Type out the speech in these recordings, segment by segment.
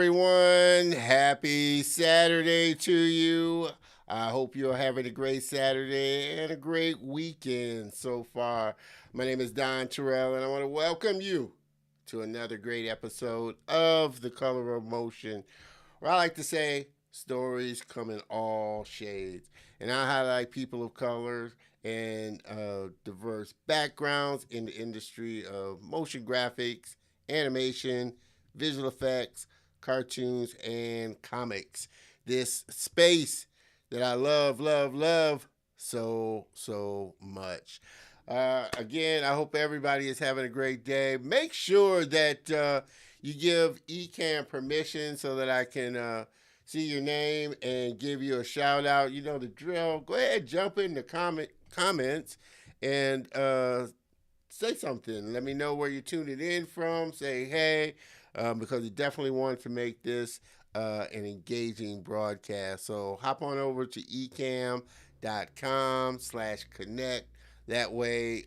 everyone. Happy Saturday to you. I hope you're having a great Saturday and a great weekend so far. My name is Don Terrell, and I want to welcome you to another great episode of The Color of Motion, where I like to say stories come in all shades. And I highlight people of color and diverse backgrounds in the industry of motion graphics, animation, visual effects, cartoons, and comics. This space that I love so much. Again, I hope everybody is having a great day. Make sure that you give ECAM permission so that I can see your name and give you a shout out. You know the drill. Go ahead, jump in the comments and say something. Let me know where you're tuning in from. Say hey, because we definitely want to make this an engaging broadcast. So hop on over to ecam.com/connect. That way,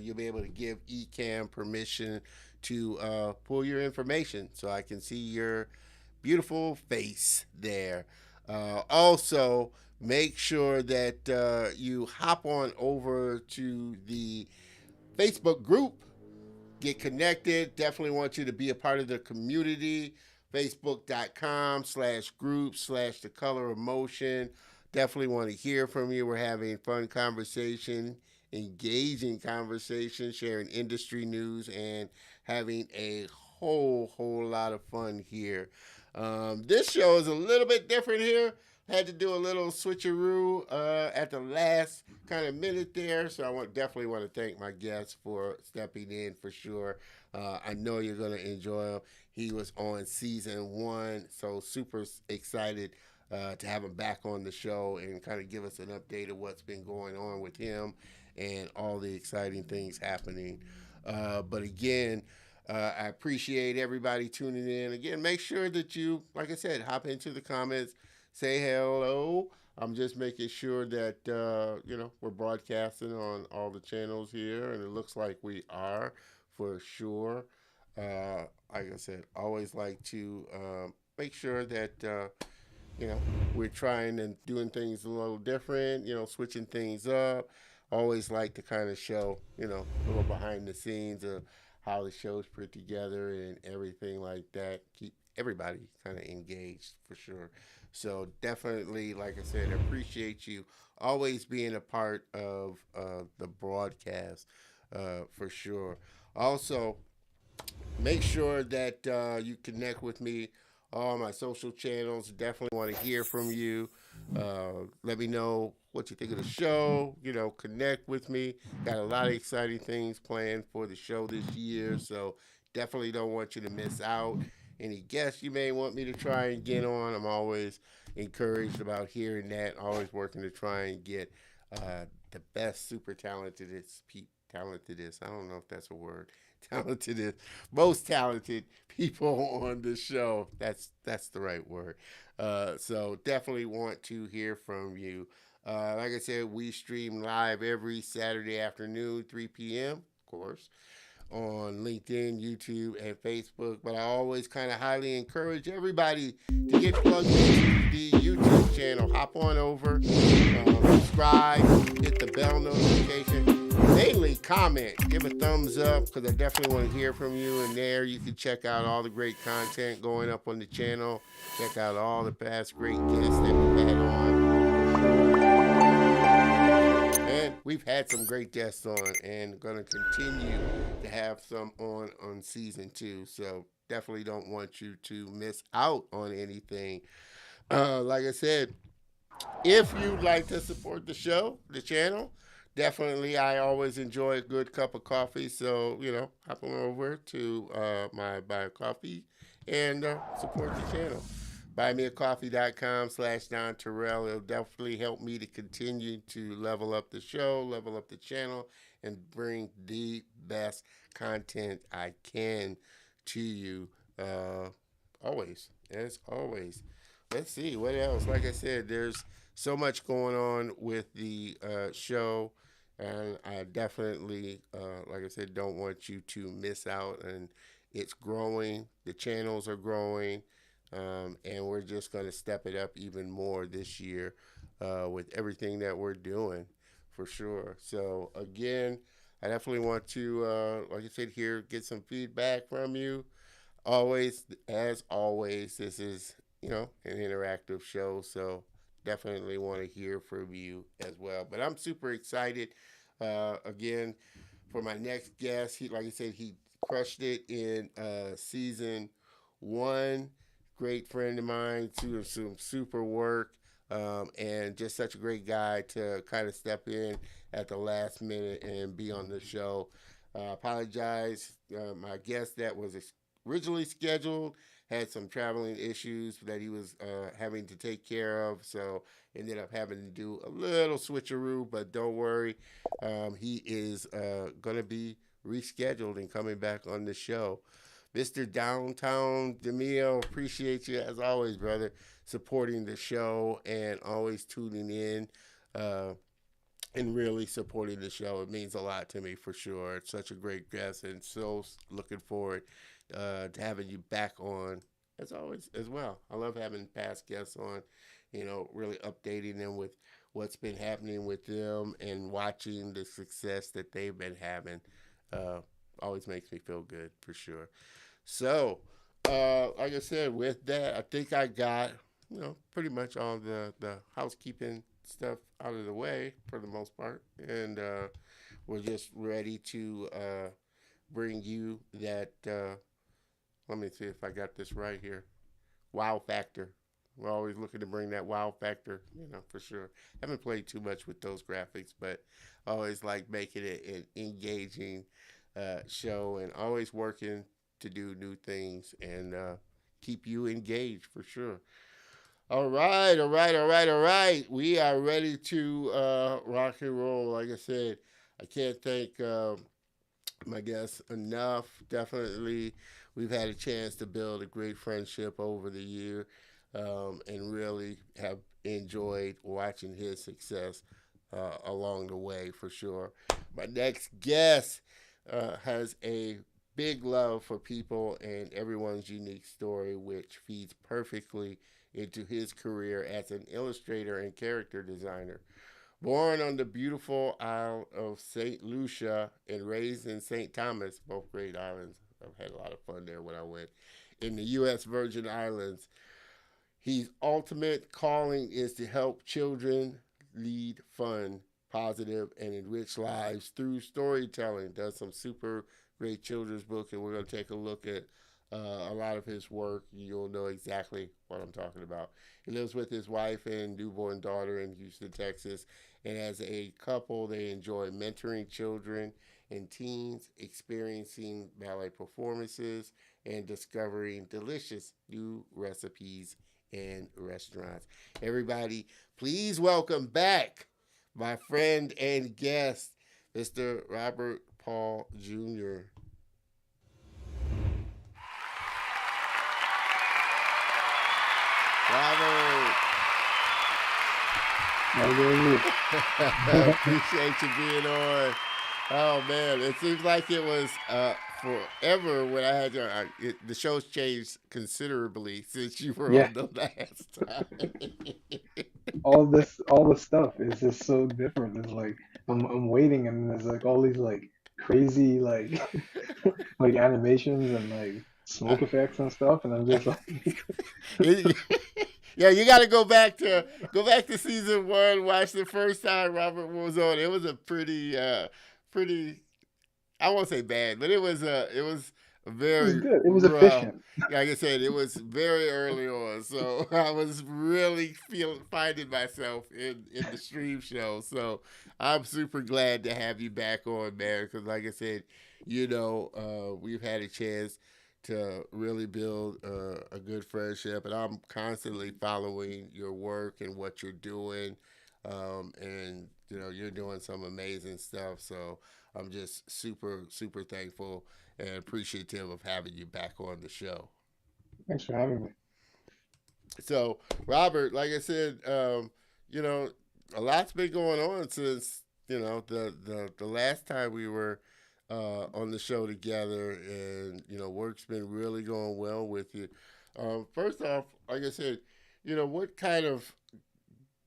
you'll be able to give ECAM permission to pull your information so I can see your beautiful face there. Also, make sure that you hop on over to the Facebook group. Get connected. Definitely want you to be a part of the community. Facebook.com/group/the color of motion. Definitely want to hear from you. We're having fun conversation, engaging conversation, sharing industry news, and having a whole lot of fun here. This show is a little bit different here. Had to do a little switcheroo at the last kind of minute there, so I definitely want to thank my guest for stepping in for sure. I know you're going to enjoy him. He was on season 1, so super excited to have him back on the show and kind of give us an update of what's been going on with him and all the exciting things happening. But again, I appreciate everybody tuning in. Again, make sure that you, like I said, hop into the comments, say hello. I'm just making sure that we're broadcasting on all the channels here, and it looks like we are for sure. Like I said, always like to make sure that we're trying and doing things a little different. Switching things up. Always like to kind of show a little behind the scenes of how the show's put together and everything like that. Keep everybody kind of engaged for sure. So definitely, like I said, appreciate you always being a part of the broadcast for sure. Also, make sure that you connect with me on my social channels. Definitely want to hear from you. Let me know what you think of the show. Connect with me. Got a lot of exciting things planned for the show this year, so definitely don't want you to miss out. Any guests you may want me to try and get on, I'm always encouraged about hearing that. Always working to try and get the best super talentedest. I don't know if that's a word. Talented, most talented people on the show. That's the right word. So definitely want to hear from you. Like I said, we stream live every Saturday afternoon, 3 p.m. Of course, on LinkedIn, YouTube, and Facebook. But I always kind of highly encourage everybody to get plugged into the YouTube channel. Hop on over, subscribe, hit the bell notification. Mainly comment, give a thumbs up because I definitely want to hear from you. And there you can check out all the great content going up on the channel. Check out all the past great guests that we've had on. And we've had some great guests on and going to continue to have some on season 2. So definitely don't want you to miss out on anything. Like I said, if you'd like to support the show, the channel, definitely I always enjoy a good cup of coffee. So, hop on over to my buy a coffee and support the channel. Buymeacoffee.com/Don Terrell. It'll definitely help me to continue to level up the show, level up the channel, and bring the best content I can to you always, as always. Let's see what else. Like I said, there's so much going on with the show, and I definitely, like I said, don't want you to miss out. And it's growing. The channels are growing. And we're just going to step it up even more this year with everything that we're doing for sure. So, again, I definitely want to, like I said here, get some feedback from you. Always, as always, this is, an interactive show. So, definitely want to hear from you as well. But I'm super excited. Again, for my next guest, like I said, he crushed it in season one. Great friend of mine, doing some super work, and just such a great guy to kind of step in at the last minute and be on the show. Apologize, my guest that was originally scheduled had some traveling issues that he was having to take care of, so ended up having to do a little switcheroo. But don't worry, he is going to be rescheduled and coming back on the show. Mr. Downtown DeMille, appreciate you as always, brother, supporting the show and always tuning in uh, and really supporting the show. It means a lot to me for sure. It's such a great guest, and so looking forward to having you back on as always as well. I love having past guests on, really updating them with what's been happening with them and watching the success that they've been having. Uh, Always makes me feel good for sure. So, like I said, with that, I think I got pretty much all the housekeeping stuff out of the way for the most part, and we're just ready to bring you that. Let me see if I got this right here. Wow factor. We're always looking to bring that wow factor, for sure. I haven't played too much with those graphics, but I always like making it an engaging show and always working to do new things and keep you engaged for sure. All right, all right, all right, all right. We are ready to rock and roll. Like I said, I can't thank my guests enough. Definitely, we've had a chance to build a great friendship over the year, and really have enjoyed watching his success along the way for sure. My next guest has a big love for people and everyone's unique story, which feeds perfectly into his career as an illustrator and character designer. Born on the beautiful Isle of St. Lucia and raised in St. Thomas, both great islands. I've had a lot of fun there when I went. In the U.S. Virgin Islands, his ultimate calling is to help children lead fun, positive, and enriched lives through storytelling. Does some super great children's book, and we're going to take a look at a lot of his work. You'll know exactly what I'm talking about. He lives with his wife and newborn daughter in Houston, Texas, and as a couple, they enjoy mentoring children and teens, experiencing ballet performances, and discovering delicious new recipes and restaurants. Everybody, please welcome back my friend and guest, Mr. Robert Paul Jr. Robert. Appreciate you being on. Oh man, it seems like it was forever when I had you. The show's changed considerably since you were Yeah, on the last time. all this stuff is just so different. It's like I'm waiting, and there's like all these like crazy like like animations and like smoke effects and stuff, and I'm just like, It- yeah, you got to go back to season one. Watch the first time Robert was on. It was a pretty, I won't say bad, but it was it was very good. It was rough. efficient. Like I said, it was very early on, so I was really finding myself in the stream show. So I'm super glad to have you back on, man. Because like I said, we've had a chance to really build a good friendship, and I'm constantly following your work and what you're doing, and you're doing some amazing stuff. So I'm just super, super thankful and appreciative of having you back on the show. Thanks for having me. So, Robert, like I said, you know, a lot's been going on since the last time we were on the show together, and work's been really going well with you. First off, like I said, what kind of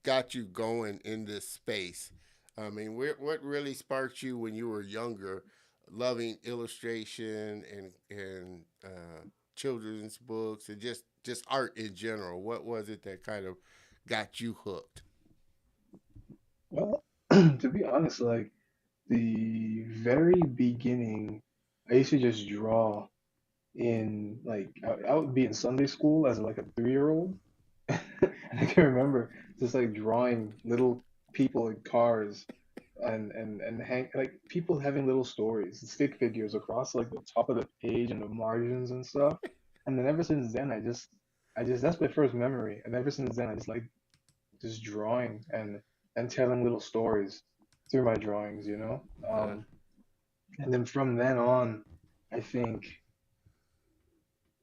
got you going in this space? I mean, what really sparked you when you were younger, loving illustration and children's books and just art in general? What was it that kind of got you hooked? Well, to be honest, like the very beginning, I used to just draw in like I would be in Sunday school as like a 3-year-old. I can remember just like drawing little people in cars and hang like people having little stories, stick figures across like the top of the page and the margins and stuff. And then ever since then, I just that's my first memory. And ever since then, I just like just drawing and telling little stories through my drawings, you know. Uh, And then from then on, I think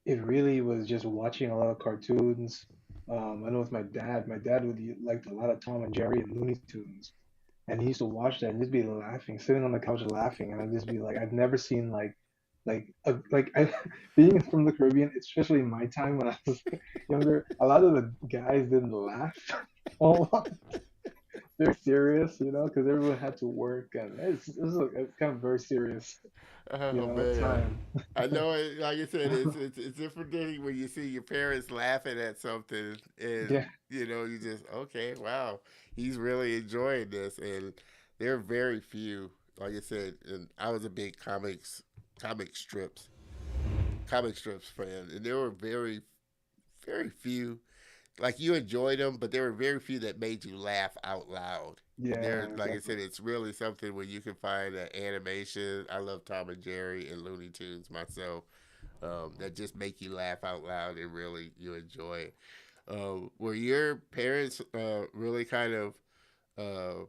it really was just watching a lot of cartoons. I know with my dad would liked a lot of Tom and Jerry and Looney Tunes, and he used to watch that and just be laughing, sitting on the couch laughing, and I'd just be like, I've never seen like I being from the Caribbean, especially in my time when I was younger, a lot of the guys didn't laugh a lot. They're serious, you know, because everyone had to work, and it was like, it's kind of very serious, you oh know, man, time. I know it. Like I said, it's different thing when you see your parents laughing at something, and Yeah, you just okay, wow, he's really enjoying this. And there are very few. Like I said, and I was a big comic strips, comic strips fan, and there were very few. Like you enjoyed them, but there were very few that made you laugh out loud. And there, yeah, like I said, exactly. it's really something when you can find an animation. I love Tom and Jerry and Looney Tunes myself. That just make you laugh out loud and really you enjoy it. Were your parents really kind of uh,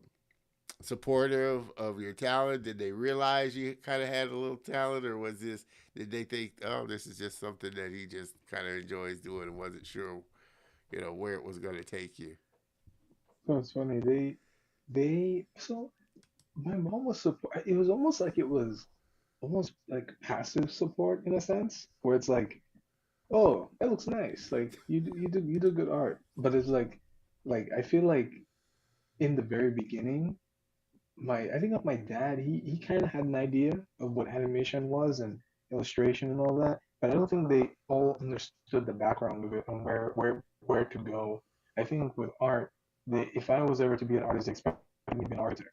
supportive of your talent? Did they realize you kind of had a little talent, or was this? Did they think, oh, this is just something that he just kind of enjoys doing and wasn't sure, where it was going to take you? So it's funny. So my mom was support. It was almost like it was almost like passive support in a sense, where it's like, oh, that looks nice. Like you do good art. But it's like I feel like in the very beginning, my I think of my dad, he kind of had an idea of what animation was and illustration and all that, but I don't think they all understood the background of it and where to go. I think with art, if I was ever to be an artist, they expect me to be an architect.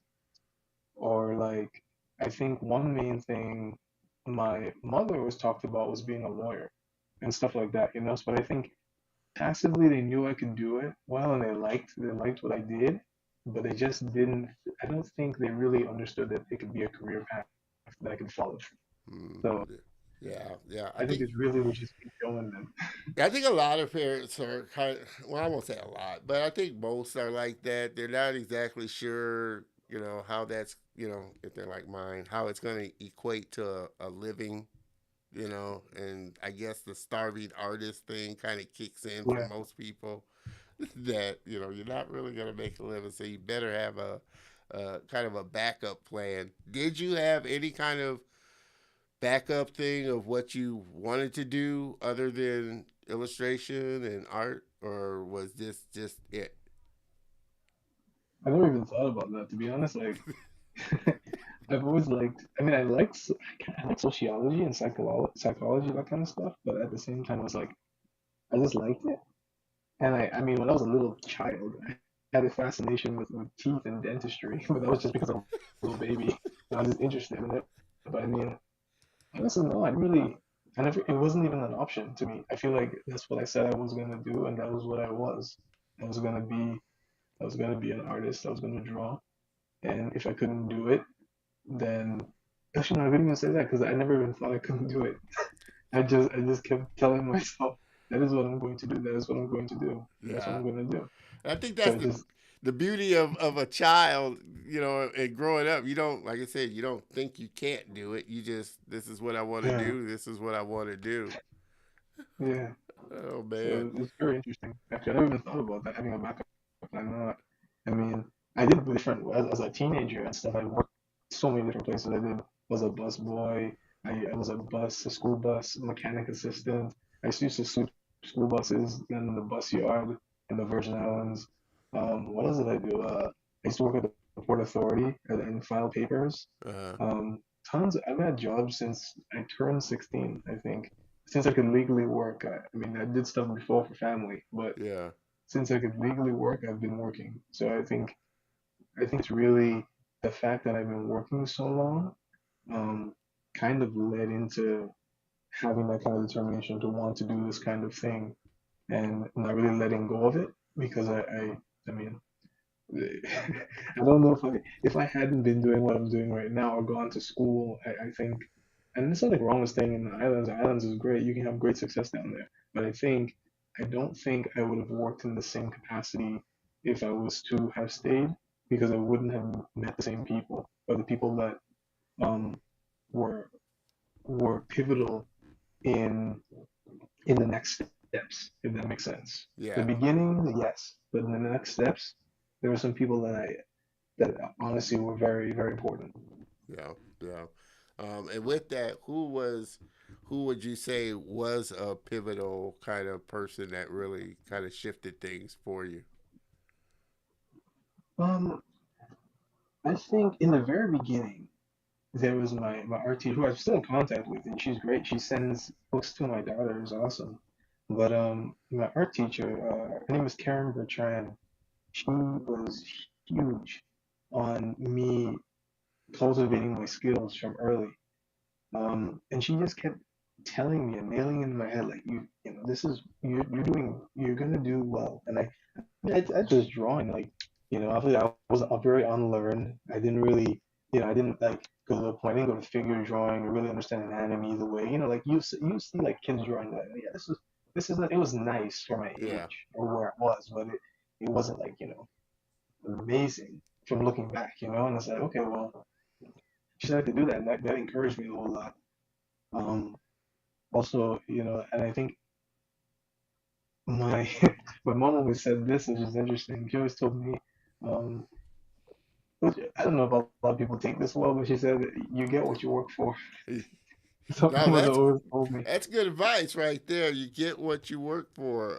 Or like I think one main thing my mother was talked about was being a lawyer and stuff like that, you know. But I think passively they knew I could do it well and they liked what I did, but they just didn't I don't think they really understood that it could be a career path that I could follow. Mm, So yeah, yeah. I think it's really was just me showing them. I think a lot of parents are kind of, well, I won't say a lot, but I think most are like that. They're not exactly sure, how that's, if they're like mine, how it's going to equate to a living, and I guess the starving artist thing kind of kicks in for Yeah. most people that, you're not really going to make a living. So you better have a kind of a backup plan. Did you have any kind of backup thing of what you wanted to do other than illustration and art, or was this just it? I never even thought about that to be honest. Like I've always liked I mean I like sociology and psychology, that kind of stuff, but at the same time I was like I just liked it. And I mean, when I was a little child, I had a fascination with teeth and dentistry, but that was just because I was a little baby. And I was just interested in it. But I mean, honestly, no, I never, it wasn't even an option to me. I feel like that's what I said I was gonna do, and that was what I was. I was gonna be, I was gonna be an artist. I was gonna draw, and if I couldn't do it, then actually, no, I wouldn't even say that because I never even thought I couldn't do it. I just kept telling myself, that is what I'm going to do. That is what I'm going to do. And that's what Yeah, I'm going to do. I think So that's it the just, the beauty of a child, and growing up. You don't, like I said, you don't think you can't do it. You just, this is what I want to yeah, do. This is what I want to do. yeah. Oh man. So it's very interesting. Actually, I never even thought about that, having a backup plan. I mean, I did different, as a teenager and stuff. I worked so many different places. Was a bus boy. I was a school bus mechanic assistant. I used to sweep school buses, then the bus yard in the Virgin Islands. What else did I do? I used to work at the Port Authority and file papers. Uh, Tons. I've had jobs since I turned 16, I think. Since I could legally work. I mean, I did stuff before for family, but yeah, since I could legally work, I've been working. So I think it's really the fact that I've been working so long, um, kind of led into having that kind of determination to want to do this kind of thing and not really letting go of it because I mean, I don't know if I hadn't been doing what I'm doing right now or gone to school, I think, and there's nothing wrong with staying in the islands. The islands is great. You can have great success down there. But I don't think I would have worked in the same capacity if I was to have stayed because I wouldn't have met the same people or the people that um were were pivotal in the next steps, if that makes sense. The yeah, beginning, yes, but in the next steps, there were some people that honestly were very, very important. yeah, yeah. And with that, who would you say was a pivotal kind of person that really kind of shifted things for you? Um, I think in the very beginning, there was my art teacher who I'm still in contact with, and she's great. She sends books to my daughter, it's awesome. But my art teacher, her name is Karen Bertrand. She was huge on me cultivating my skills from early. And she just kept telling me and nailing in my head, like you know, this is you're gonna do well. And I just drawing, like, you know, obviously I was very unlearned. I didn't really, you know, I didn't like go to the point. I didn't go to figure drawing or really understand anatomy the way, you know, like you see like kids drawing that, yeah, this is not, it was nice for my Yeah, age or where it was, but it wasn't like, you know, amazing from looking back, you know. And it's like, okay, well, she said I could do that, and that encouraged me a whole lot. Um, Also, you know, and I think my my mom always said this, which is interesting. She always told me, um, which I don't know if a lot of people take this well, but she said that you get what you work for. So my no, mother always told me. that's good advice right there. You get what you work for.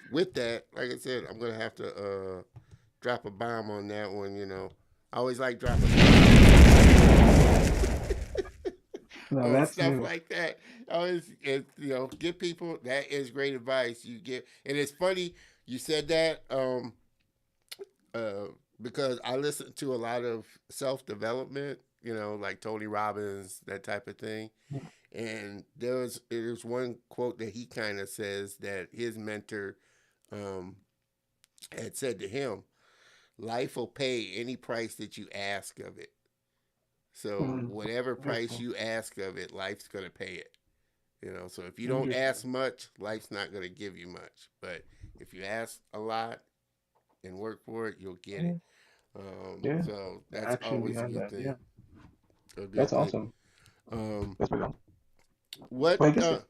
With that, like I said, I'm gonna have to drop a bomb on that one. You know, I always like dropping No, on that's stuff new. like that. I always, you know, give people that is great advice. You get, and it's funny you said that uh, because I listen to a lot of self development. You know, like Tony Robbins, that type of thing. And there's one quote that he kind of says that his mentor um, had said to him, "Life will pay any price that you ask of it. So Mm, whatever price interesting. you ask of it, life's gonna pay it. You know. So if you don't ask Interesting. much, life's not gonna give you much. But if you ask a lot and work for it, you'll get it. Mm, yeah, So the that's action always a behind good that. thing. Yeah, A good that's thing. awesome. Um, That's pretty cool. what? But I guess like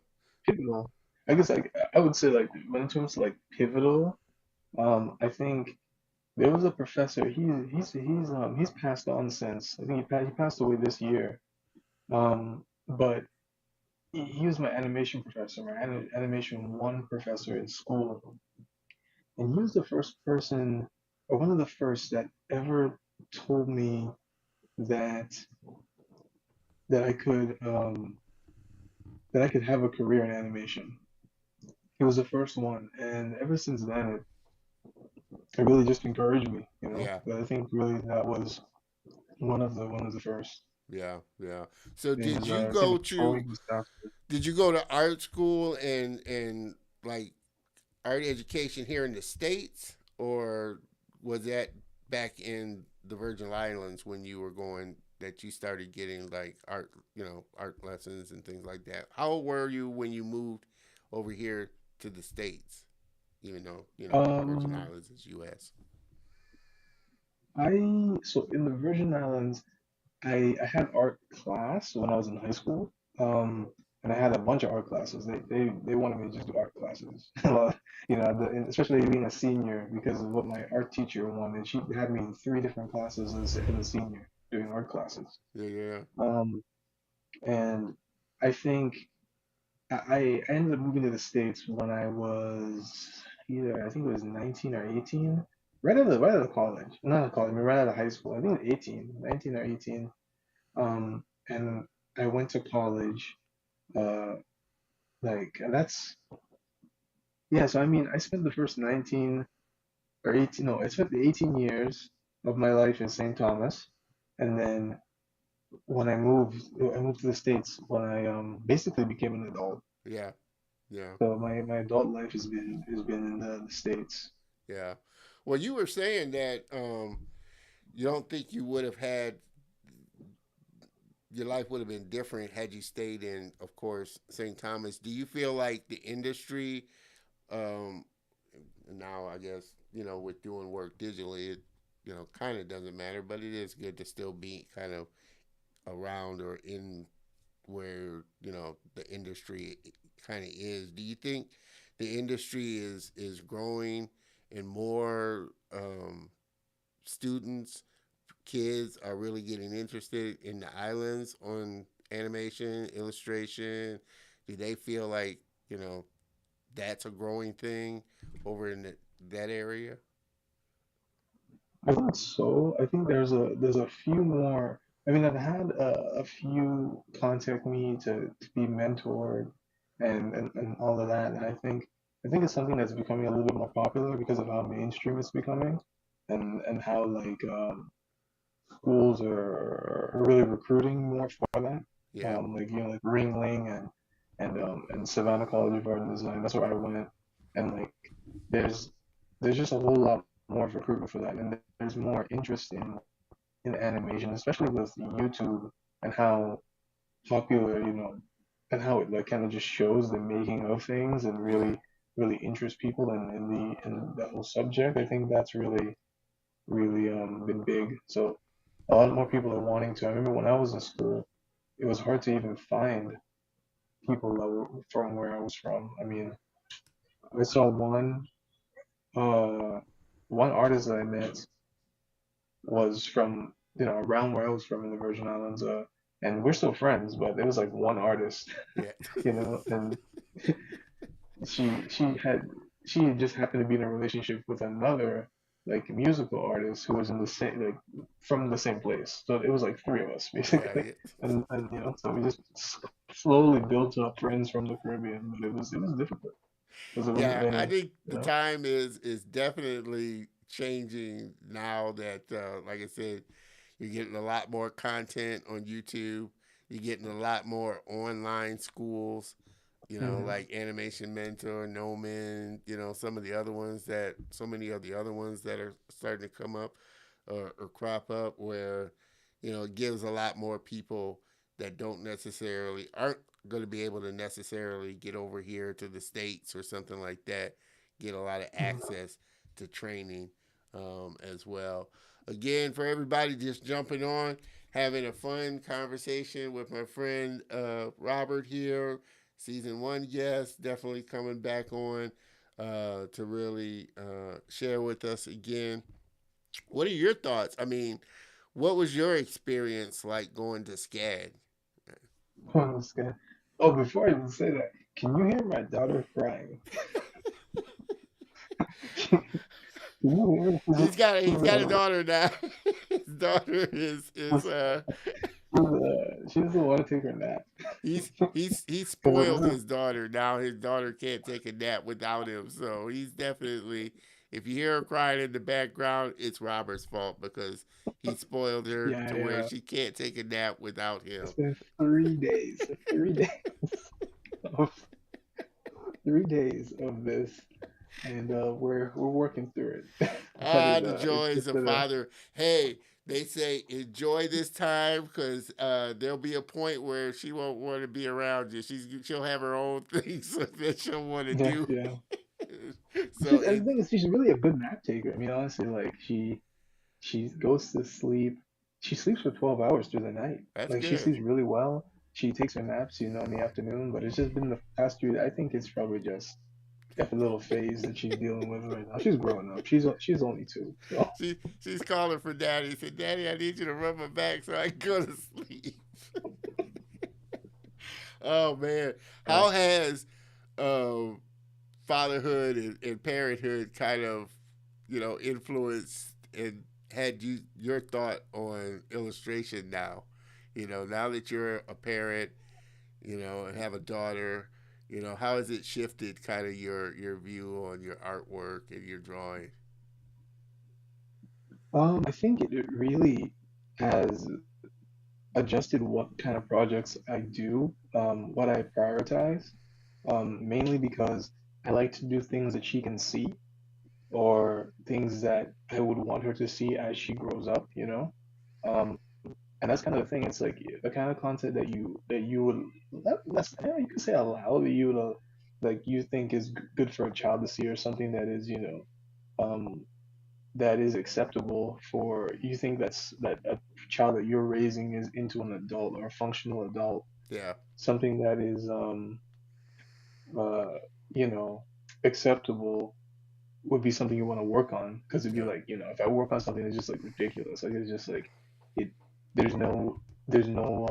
pivotal. I guess like I would say like when it comes to like pivotal, I think there was a professor. He's passed on since. I think he passed away this year. But he was my animation professor, my animation one professor in school, and he was the first person, or one of the first that ever told me that that I could um, that I could have a career in animation. He was the first one, and ever since then, it really just encouraged me, you know. Yeah, But I think really that was one of the first. yeah, yeah. So His name did is you his name go is Troy to? Gustav. Did you go to art school and like art education here in the states, or was that back in the Virgin Islands when you were going that you started getting like art, you know, art lessons and things like that? How old were you when you moved over here to the states? Even though you know Virgin Um, Islands is U.S. so in the Virgin Islands, I had art class when I was in high school. And I had a bunch of art classes. They wanted me to just do art classes. You know, especially being a senior because of what my art teacher wanted. She had me in three different classes as a senior doing art classes. Yeah, yeah, Um, and I think. I ended up moving to the States when I was either, I think it was 19 or 18, right out of college. Not college, I mean right out of high school. I think it was 18, 19 or 18. And I went to college, uh, and that's, yeah, so I mean, I spent the first 19 or 18, no, I spent the 18 years of my life in St. Thomas. And then when I moved to the States when I basically became an adult. Yeah, yeah, So my adult life has been in the States. yeah. Well, you were saying that you don't think you would have had your life would have been different had you stayed in, of course, St. Thomas. Do you feel like the industry um, now, I guess, with doing work digitally, it kind of doesn't matter, but it is good to still be kind of around or in where the industry kind of is. Do you think the industry is growing and more students, kids are really getting interested in the islands on animation, illustration? Do they feel like that's a growing thing over in that area? I think so. I think there's a few more. I mean, I've had a few contact me to be mentored and all of that. And I think it's something that's becoming a little bit more popular because of how mainstream it's becoming, and how schools are really recruiting more for that. Yeah, Like like Ringling and Savannah College of Art and Design. That's where I went, and like there's there's just a whole lot more of recruitment for that, and there's more interest in animation, especially with YouTube and how popular and how it like kind of just shows the making of things and yeah, really interests people in that whole subject. I think that's really been big. So a lot more people are wanting to. I remember when I was in school, it was hard to even find people that were from where I was from. I mean, I saw uh one artist that I met was from around where I was from in the Virgin Islands, and we're still friends, but it was like one artist, yeah, and she had she just happened to be in a relationship with another like musical artist who was in the same like from the same place. So it was like three of us yeah, basically, yeah. and so we just slowly built up friends from the Caribbean, but it was difficult because there wasn't Yeah, I many, think you the know. time is definitely changing now that, like I said, you're getting a lot more content on YouTube. You're getting a lot more online schools, Hmm. like Animation Mentor, Noman, some of the other ones so many of the other ones that are starting to come up or crop up where, it gives a lot more people that aren't going to be able to necessarily get over here to the States or something like that, get a lot of access to training as well. Again, for everybody just jumping on, having a fun conversation with my friend Robert here, season one guest, definitely coming back on to really share with us again. What are your thoughts? I mean, what was your experience like going to SCAD? Oh, this guy. Oh, before I even say that, can you hear my daughter crying? Can you hear her? He's got a daughter now. His daughter is She doesn't want to take her nap. he's So this spoiled is his daughter. Now his daughter can't take a nap without him. So he's definitely, if you hear her crying in the background, it's Robert's fault because he spoiled her yeah, to where yeah. she can't take a nap without him. It's been 3 days, 3 days of 3 days of this, and we're working through it. But Ah, the joys it's of father. Hey, they say enjoy this time because there'll be a point where she won't want to be around you. She'll have her own things that she'll want to yeah, do. yeah. So The thing is, she's really a good nap taker. I mean, honestly, like she goes to sleep. She sleeps for 12 hours through the night. that's Like she good. sleeps really well. She takes her naps, in the afternoon, but it's just been the past 3. I think it's probably just a little phase that she's dealing with right now. She's growing up. She's only 2. So She's calling for daddy. Said, "Daddy, I need you to rub my back so I can go to sleep." Oh man, Yeah. how has um, fatherhood and parenthood kind of, influenced and had your thought on illustration now? Now that you're a parent, and have a daughter, how has it shifted kind of your view on your artwork and your drawing? I think it really has adjusted what kind of projects I do, what I prioritize, mainly because I like to do things that she can see or things that I would want her to see as she grows up, you know? Um, and that's kind of the thing. It's like the kind of content that you would that's yeah, you could say allow that you would like you think is good for a child to see or something that is, that is acceptable for you think that a child that you're raising is into an adult or a functional adult, Yeah, something that is uh you know acceptable would be something you want to work on because it'd be yeah, like if I work on something that's just like ridiculous, like it's just like it there's no there's no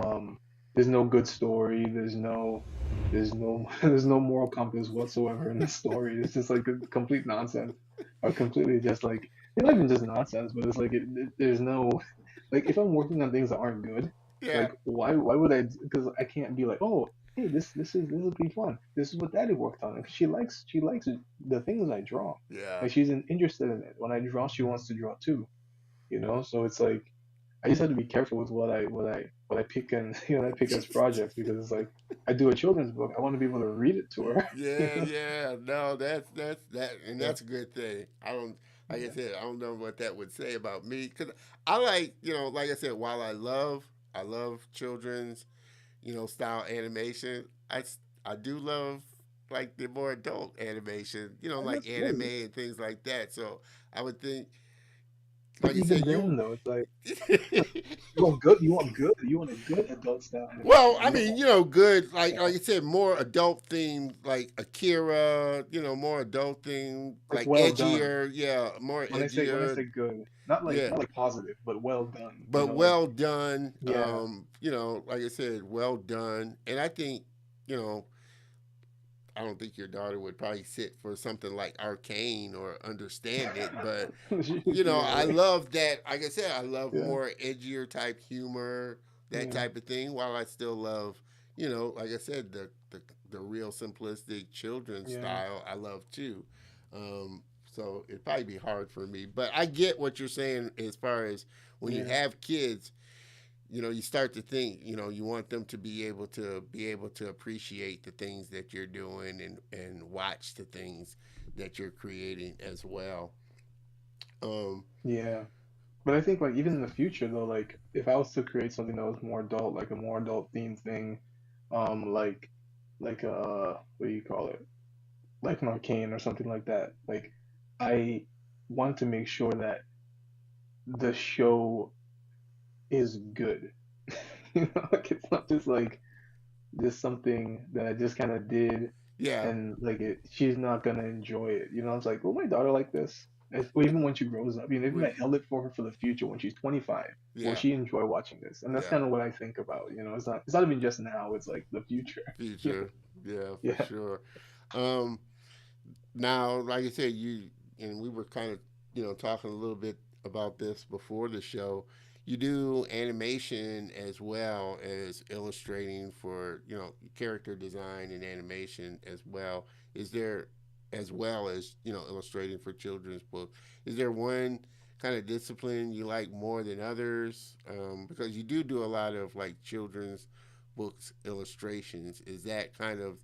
there's no good story, there's no there's no moral compass whatsoever in the story. It's just like a complete nonsense or completely just like it's not even just nonsense, but it's like there's no like if I'm working on things that aren't good, yeah, like why would I? Because I can't be like, oh, hey, this will be fun. This is what Daddy worked on. And she likes the things I draw. yeah, Like she's interested in it. When I draw, she wants to draw too. So it's like I just have to be careful with what I pick and I pick as projects because it's like I do a children's book. I want to be able to read it to her. You yeah, know? yeah. No, that's that, and Yeah. that's a good thing. I don't, like I Yeah. said, I don't know what that would say about me because I like, like I said, while I love children's, style animation. I do love like the more adult animation, And like that's anime good. and things like that. So I would think, But like you even said, you. then though, it's like you want a good adult style Well, animation. I You don't mean, want good, like you like know you said, more adult themed, like Akira. More adult themed, like like well done. edgier. Yeah, more When I say edgier. good, not like Yeah, not like positive, but well done. but Like well done. yeah, Like I said, well done. And I think, you know, I don't think your daughter would probably sit for something like Arcane or understand it, but yeah, I right, love that. Like I said, I love yeah, more edgier type humor, that yeah, type of thing. While I still love, like I said, the real simplistic children's yeah, style, I love too. So it'd probably be hard for me, but I get what you're saying as far as when you yeah. have kids, you start to think, you want them to be able to appreciate the things that you're doing and watch the things that you're creating as well. Um, Yeah. But I think like even in the future though, like if I was to create something that was more adult, like a more adult themed thing, like what do you call it? Like an arcane or something like that. Like I want to make sure that the show is good. Like it's not just something that I just kind of did yeah, and like she's not gonna enjoy it. It's like, will my daughter like this? Or even when she grows up, even we, if I held it for her for the future when she's 25, will yeah, she enjoy watching this? And that's yeah. kind of what I think about. It's not even just now, it's like the future. Future, yeah, for Yeah. sure. Um, Now, like I said, and we were kind of, talking a little bit about this before the show. You do animation as well as illustrating for, character design and animation as well. Is there, as well as, illustrating for children's books, is there one kind of discipline you like more than others? Because you do a lot of like children's books illustrations. Is that kind of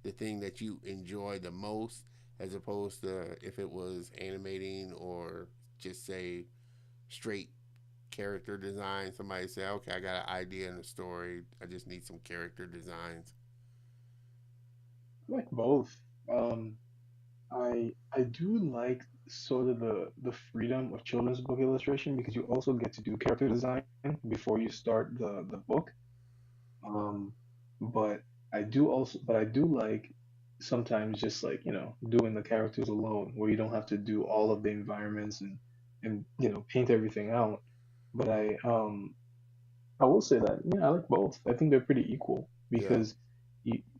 the thing that you enjoy the most, as opposed to if it was animating or just say straight character design? Somebody say, okay, I got an idea in the story, I just need some character designs. I like both. Um, I do like sort of the freedom of children's book illustration because you also get to do character design before you start the book. Um, but I do like sometimes just like, doing the characters alone where you don't have to do all of the environments and paint everything out. But I will say that, yeah, I like both. I think they're pretty equal Yeah, because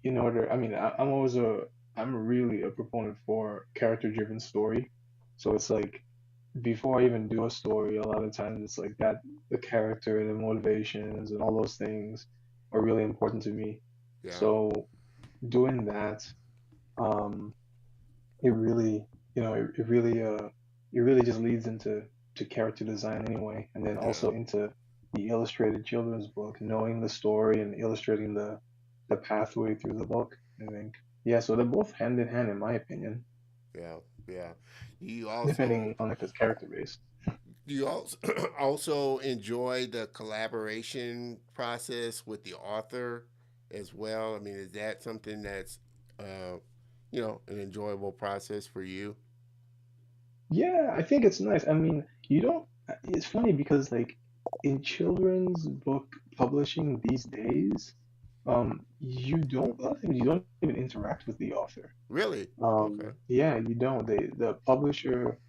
in order, I mean, I'm really a proponent for character-driven story. So it's like before I even do a story, a lot of times it's like that the character, the motivations, and all those things are really important to me. Yeah, So doing that, um, it really, it really just leads into character design anyway, and then yeah, also into the illustrated children's book, knowing the story and illustrating the pathway through the book. I think, yeah, so they're both hand in hand in my opinion, yeah, yeah. You depending also on if it's character based. you also also enjoy the collaboration process with the author as well. I mean, is that something that's uh, an enjoyable process for you? Yeah, I think it's nice. I mean, you don't, it's funny because like in children's book publishing these days, you don't, a lot of times you don't even interact with the author. Really? Okay. Yeah, you don't. The publisher,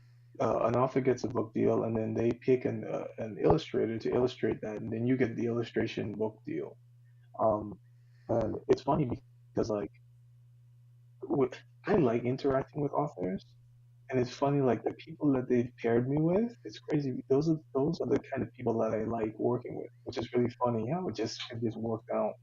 an author gets a book deal, and then they pick an illustrator to illustrate that, and then you get the illustration book deal. Um, and it's funny because like with, I like interacting with authors, and it's funny like the people that they've paired me with. It's crazy. Those are the kind of people that I like working with, which is really funny how it just worked out.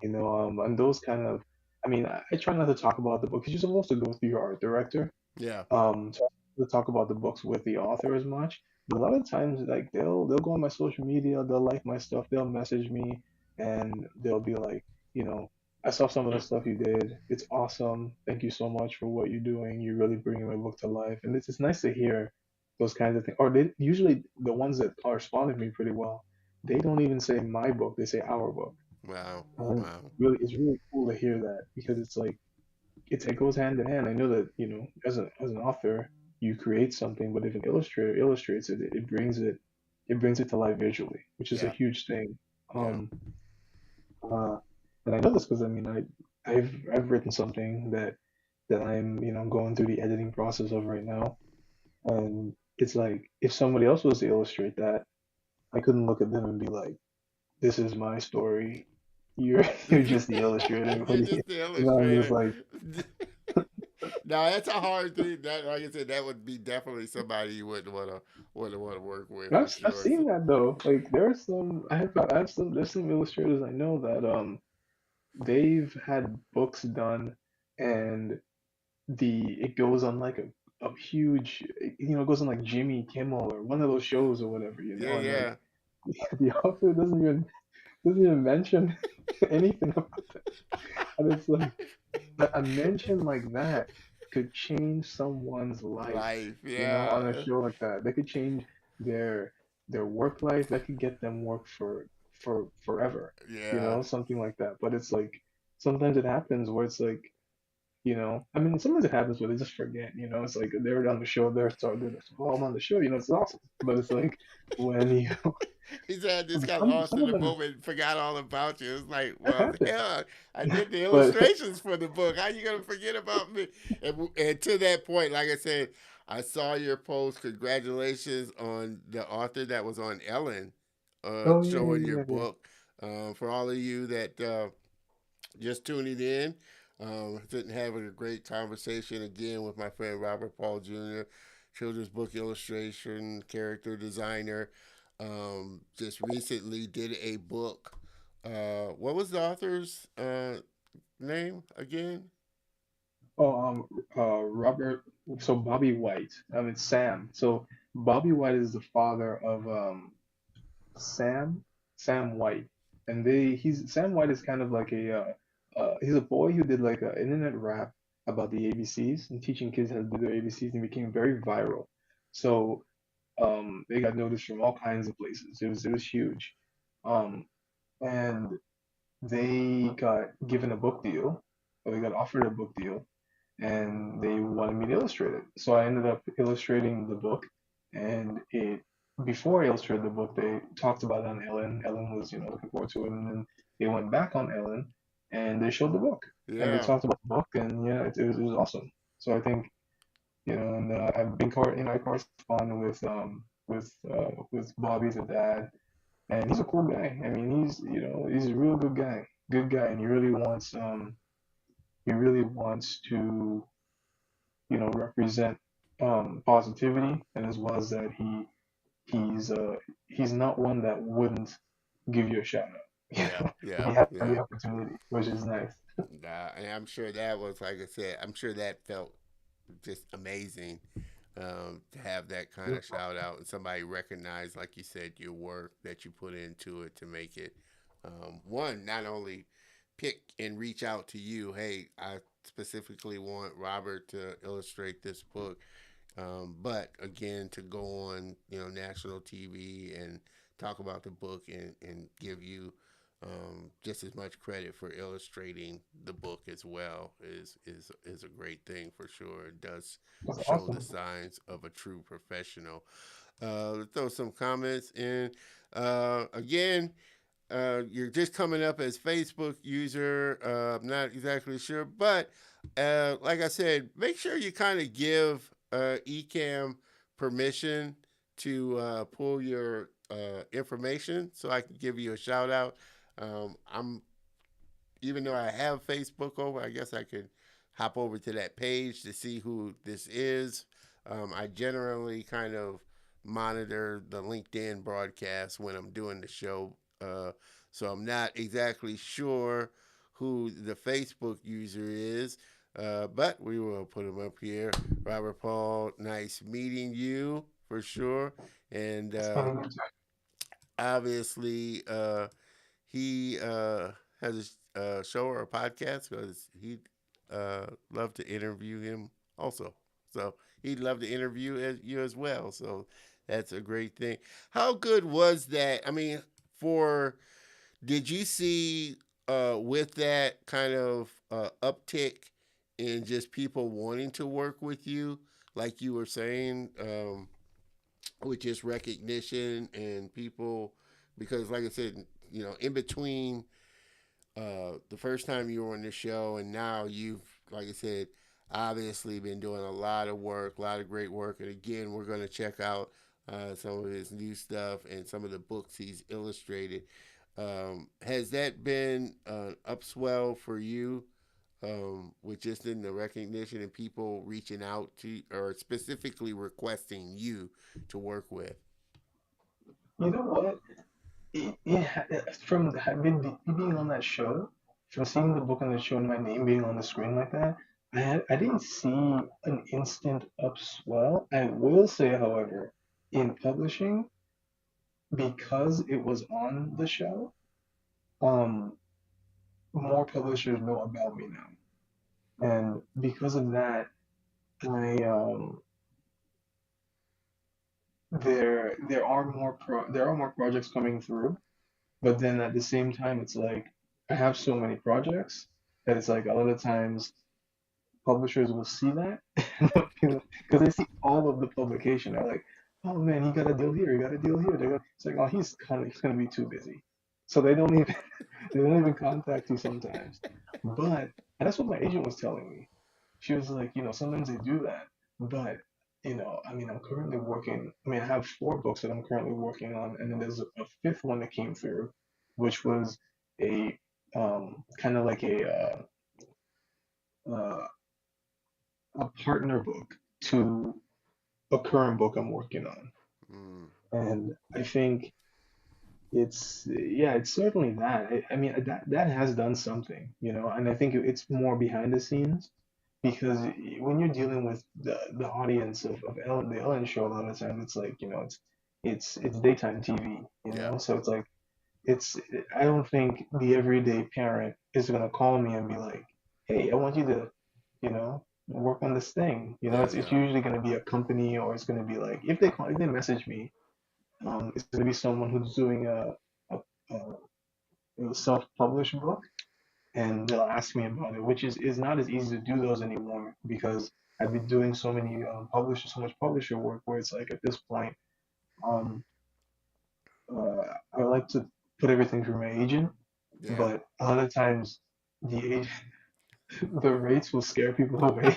And those kind of, I mean, I try not to talk about the book because you're supposed to go through your art director. Yeah. So I don't talk about the books with the author as much. But a lot of times, like they'll go on my social media, they'll like my stuff, they'll message me, and they'll be like, you know, I saw some of the stuff you did. It's awesome. Thank you so much for what you're doing. You're really bringing my book to life, and it's nice to hear those kinds of things. Or they usually the ones that correspond with me pretty well. They don't even say my book; they say our book. Wow. And Wow. it's really cool to hear that because it's like it goes hand in hand. I know that, as an author, you create something, but if an illustrator illustrates it, it brings it to life visually, which is a Yeah. huge thing. Yeah. Um, uh, and I know this because I mean I've written something that I'm going through the editing process of right now, and it's like if somebody else was to illustrate that, I couldn't look at them and be like, "This is my story. You're you're just the illustrator." You're just the I'm just illustrator. like, No, that's a hard thing. That, like I said, that would be definitely somebody you wouldn't want to work with for I've sure. So, seen that though. Like there are some I have some there's some illustrators I know that they've had books done and the it goes on like a huge it goes on like Jimmy Kimmel or one of those shows or whatever, yeah, and like yeah, the author doesn't even mention anything about it. And it's like a mention like that could change someone's life, life, on a yeah, show like that. They could change their work life. That could get them work for forever, yeah, something like that. But it's like sometimes it happens where it's like, I mean, sometimes it happens where they just forget, it's like they're on the show, they're like, oh, I'm on the show, it's awesome. But it's like when you, he said this got lost some in of the them, moment, forgot all about you. It's like, that well, happens. hell, I did the But illustrations for the book. How you gonna forget about me? And to that point, like I said, I saw your post. Congratulations on the author that was on Ellen, oh yeah, showing your yeah, yeah, book. For all of you that just tuning in, sitting having a great conversation again with my friend Robert Paul Jr., children's book illustration, character designer. Just recently did a book. What was the author's name again? Oh, Robert. So Bobby White. I mean Sam. So Bobby White is the father of Sam Sam White, and he's Sam White is kind of like he's a boy who did like an internet rap about the ABCs and teaching kids how to do their ABCs, and became very viral. So they got noticed from all kinds of places. It was huge, um, and they got given a book deal, or they got offered a book deal and they wanted me to illustrate it. So I ended up illustrating the book, and it before I illustrated the book, they talked about it on Ellen. Ellen was, looking forward to it, and then they went back on Ellen, and they showed the book, and they Yeah, talked about the book, and yeah, it was awesome. So I think, and I've been, I correspond with Bobby, the dad, and he's a cool guy. I mean, he's a real good guy. good guy, and he really wants to, represent positivity, and as well as that he's he's not one that wouldn't give you a shout out. Yeah, If yeah, he had yeah. the opportunity, which is nice. And I'm sure that was, like I said, I'm sure that felt just amazing, to have that kind of shout out and somebody recognize, like you said, your work that you put into it to make it, one, not only pick and reach out to you, hey, I specifically want Robert to illustrate this book, but again, to go on, national TV and talk about the book and give you, just as much credit for illustrating the book as well is a great thing for sure. It does That's show the awesome. signs of a true professional. Let's throw some comments in. Again, you're just coming up as Facebook user. I'm not exactly sure, but like I said, make sure you kind of give Ecamm permission to pull your information so I can give you a shout out. I'm Even though I have Facebook over, I guess I could hop over to that page to see who this is. I generally kind of monitor the LinkedIn broadcast when I'm doing the show, so I'm not exactly sure who the Facebook user is, but we will put him up here. Robert Paul, nice meeting you for sure, and It's funny. obviously he has a show or a podcast because he'd love to interview him also. So he'd love to interview you as well. So that's a great thing. How good was that? I mean, for did you see with that kind of uptick in just people wanting to work with you, like you were saying, with just recognition and people, because like I said, in between the first time you were on the show and now you've, like I said, obviously been doing a lot of work, a lot of great work. And again, we're going to check out some of his new stuff and some of the books he's illustrated. Has that been upswell for you, with just in the recognition and people reaching out to or specifically requesting you to work with? You know what? From being on that show, from seeing the book on the show and my name being on the screen like that, I didn't see an instant upswell. I will say, however, in publishing, because it was on the show, um, more publishers know about me now, and because of that, I there are more projects coming through. But then at the same time, it's like I have so many projects that it's like a lot of times publishers will see that because they see all of the publication. They're like, oh man, he got a deal here, he got a deal here. It's like, oh, he's gonna be too busy, so they don't even they don't even contact you sometimes. But and that's what my agent was telling me. She was like, sometimes they do that, but I mean, I'm currently working. I mean, I have four books that I'm currently working on, and then there's a fifth one that came through, which was a kind of like uh, a partner book to a current book I'm working on. Mm, And I think it's certainly that. I mean, that has done something, and I think it's more behind the scenes because when you're dealing with the audience of the Ellen show, a lot of times it's like, it's daytime TV, yeah. so it's like it's I don't think the everyday parent is gonna call me and be like, hey, I want you to, work on this thing. Yeah. It's Yeah. usually gonna be a company, or it's gonna be like if they message me, it's gonna be someone who's doing a self-published book, and they'll ask me about it, which is not as easy to do those anymore because I've been doing so much publisher work where it's like at this point, um, I like to put everything through my agent, Yeah. but a lot of times the age, the rates will scare people away.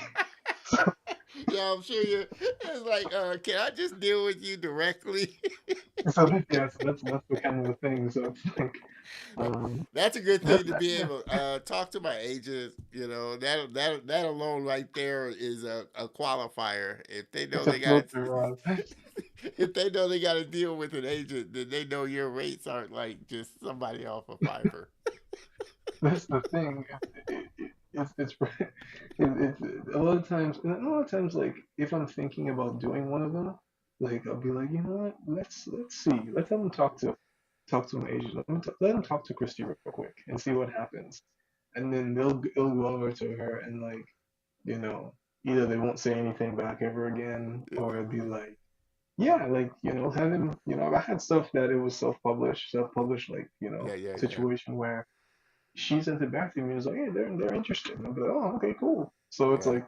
Yeah, I'm sure you. It's like, can I just deal with you directly? So yeah, so that's the kind of the thing. So it's like, um, That's a good that, thing to that be yeah, able talk to my agent. You know that alone right there is a qualifier. If they know it's a they got filter. if they know they got to deal with an agent, then they know your rates aren't like just somebody off a Fiverr. That's the thing. It's a lot of times. A lot of times, like if I'm thinking about doing one of them, like I'll be like, you know what? Let's see. Let's have them talk to an agent. Let them talk to Christy real quick and see what happens. And then they'll go over to her and like, you know, either they won't say anything back ever again, or it'll be like, yeah, like have him. I had stuff that it was self-published, like Yeah, yeah, yeah, situation where she sent it back to me and was like, hey, they're interested. And I'm like, oh, okay, cool. So it's yeah, like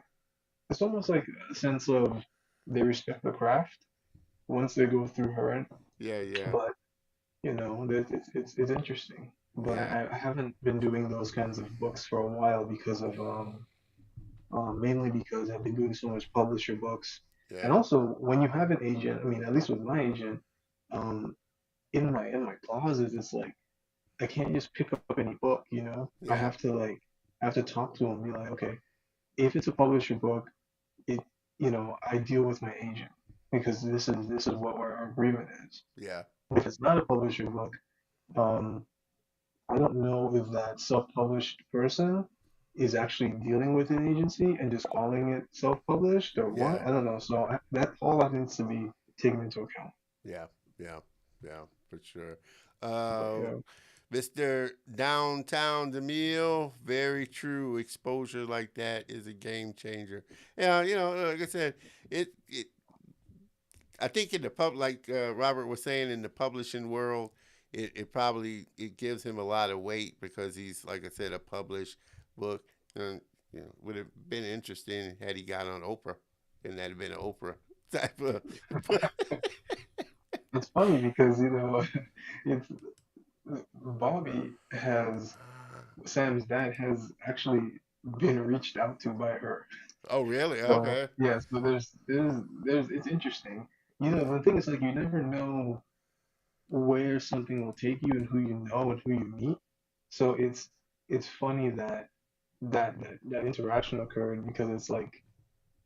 it's almost like a sense of they respect the craft once they go through her. yeah, yeah, But it's interesting. But yeah, I haven't been doing those kinds of books for a while because of mainly because I've been doing so much publisher books. And yeah, also, when you have an agent, I mean, at least with my agent, um, in my clauses, it's like I can't just pick up any book. I yeah, have to talk to them, be like, okay, if it's a publisher book, it I deal with my agent because this is what our agreement is. yeah, If it's not a publisher book, um, I don't know if that self-published person is actually dealing with an agency and just calling it self-published or yeah, what. I don't know. So that all that needs to be taken into account. yeah, yeah, yeah, for sure. But yeah, Mr. Downtown Demille, very true. Exposure like that is a game changer. Yeah, like I said, it I think in the like Robert was saying, in the publishing world, it probably it gives him a lot of weight because he's, like I said, a published book. And, would have been interesting had he got on Oprah, and that'd have been an Oprah type of. it's funny because it's Bobby has Sam's dad has actually been reached out to by her. Oh, really? So Okay. yeah, so there's it's interesting. The thing is like you never know where something will take you and who you know and who you meet. So it's funny that interaction occurred because it's like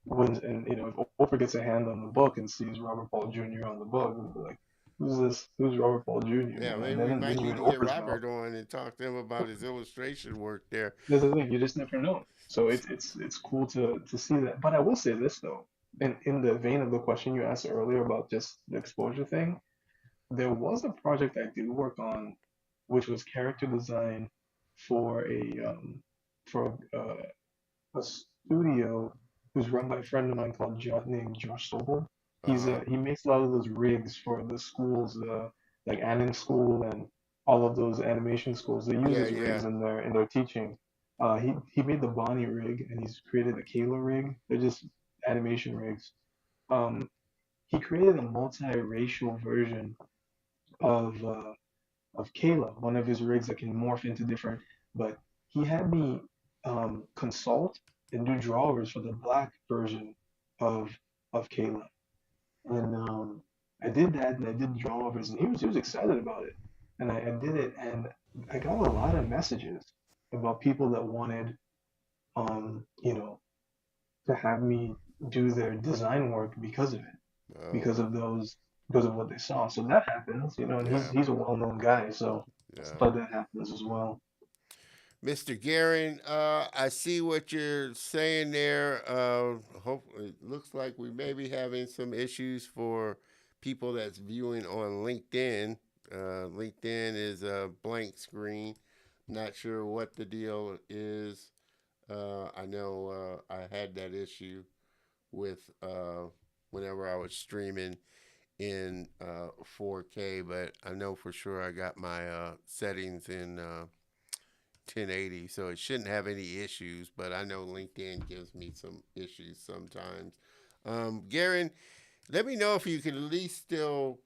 when and if Oprah gets a hand on the book and sees Robert Paul Jr. on the book, it'll be like, who's this? Who's Robert Paul Jr.? Yeah, maybe And we then might need even to get Oprah's mouth. Robert on and talk to him about his illustration work there. That's the thing, you just never know. So it's cool to see that. But I will say this though, in the vein of the question you asked earlier about just the exposure thing, there was a project I did work on, which was character design for a studio who's run by a friend of mine called named Josh Sobel. Uh huh. He makes a lot of those rigs for the schools, like Anim School and all of those animation schools. They use Yeah, his yeah, rigs in their teaching. He made the Bonnie rig and he's created the Kayla rig. They're just animation rigs. Um, he created a multiracial version of uh, of Kayla, one of his rigs that can morph into different. But he had me consult and do drawers for the black version of Kayla, and I did that, and I did drawers, and he was excited about it, and I did it, and I got a lot of messages about people that wanted um you know to have me do their design work because of it, oh, because of those because of what they saw. So that happens, and he's yeah, he's a well-known guy, so yeah. stuff like that happens as well. Mr. Guerin, I see what you're saying there. Hopefully, it looks like we may be having some issues for people that's viewing on LinkedIn. LinkedIn is a blank screen. Not sure what the deal is. I know I had that issue with whenever I was streaming in 4K, but I know for sure I got my settings in 1080, so it shouldn't have any issues. But I know LinkedIn gives me some issues sometimes. Garen, let me know if you can at least still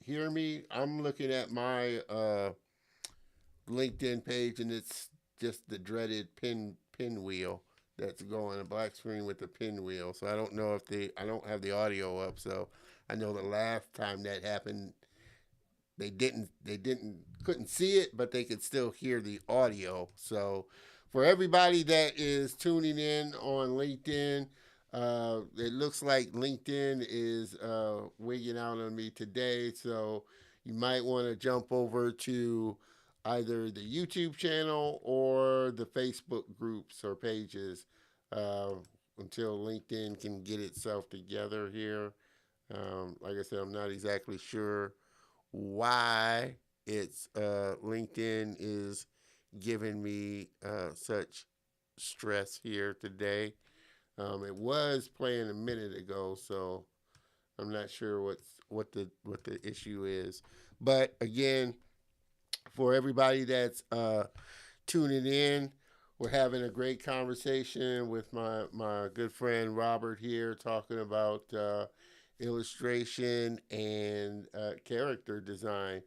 hear me. I'm looking at my LinkedIn page, and it's just the dreaded pinwheel. that's going, a black screen with a pinwheel. So I don't know if I don't have the audio up. So I know the last time that happened, they didn't couldn't see it, but they could still hear the audio. So for everybody that is tuning in on LinkedIn, it looks like LinkedIn is wigging out on me today. So you might want to jump over to either the YouTube channel or the Facebook groups or pages uh, until LinkedIn can get itself together here. Like I said, I'm not exactly sure why it's LinkedIn is giving me such stress here today. It was playing a minute ago, so I'm not sure what the issue is. But again, for everybody that's tuning in, we're having a great conversation with my good friend Robert here, talking about illustration and character design.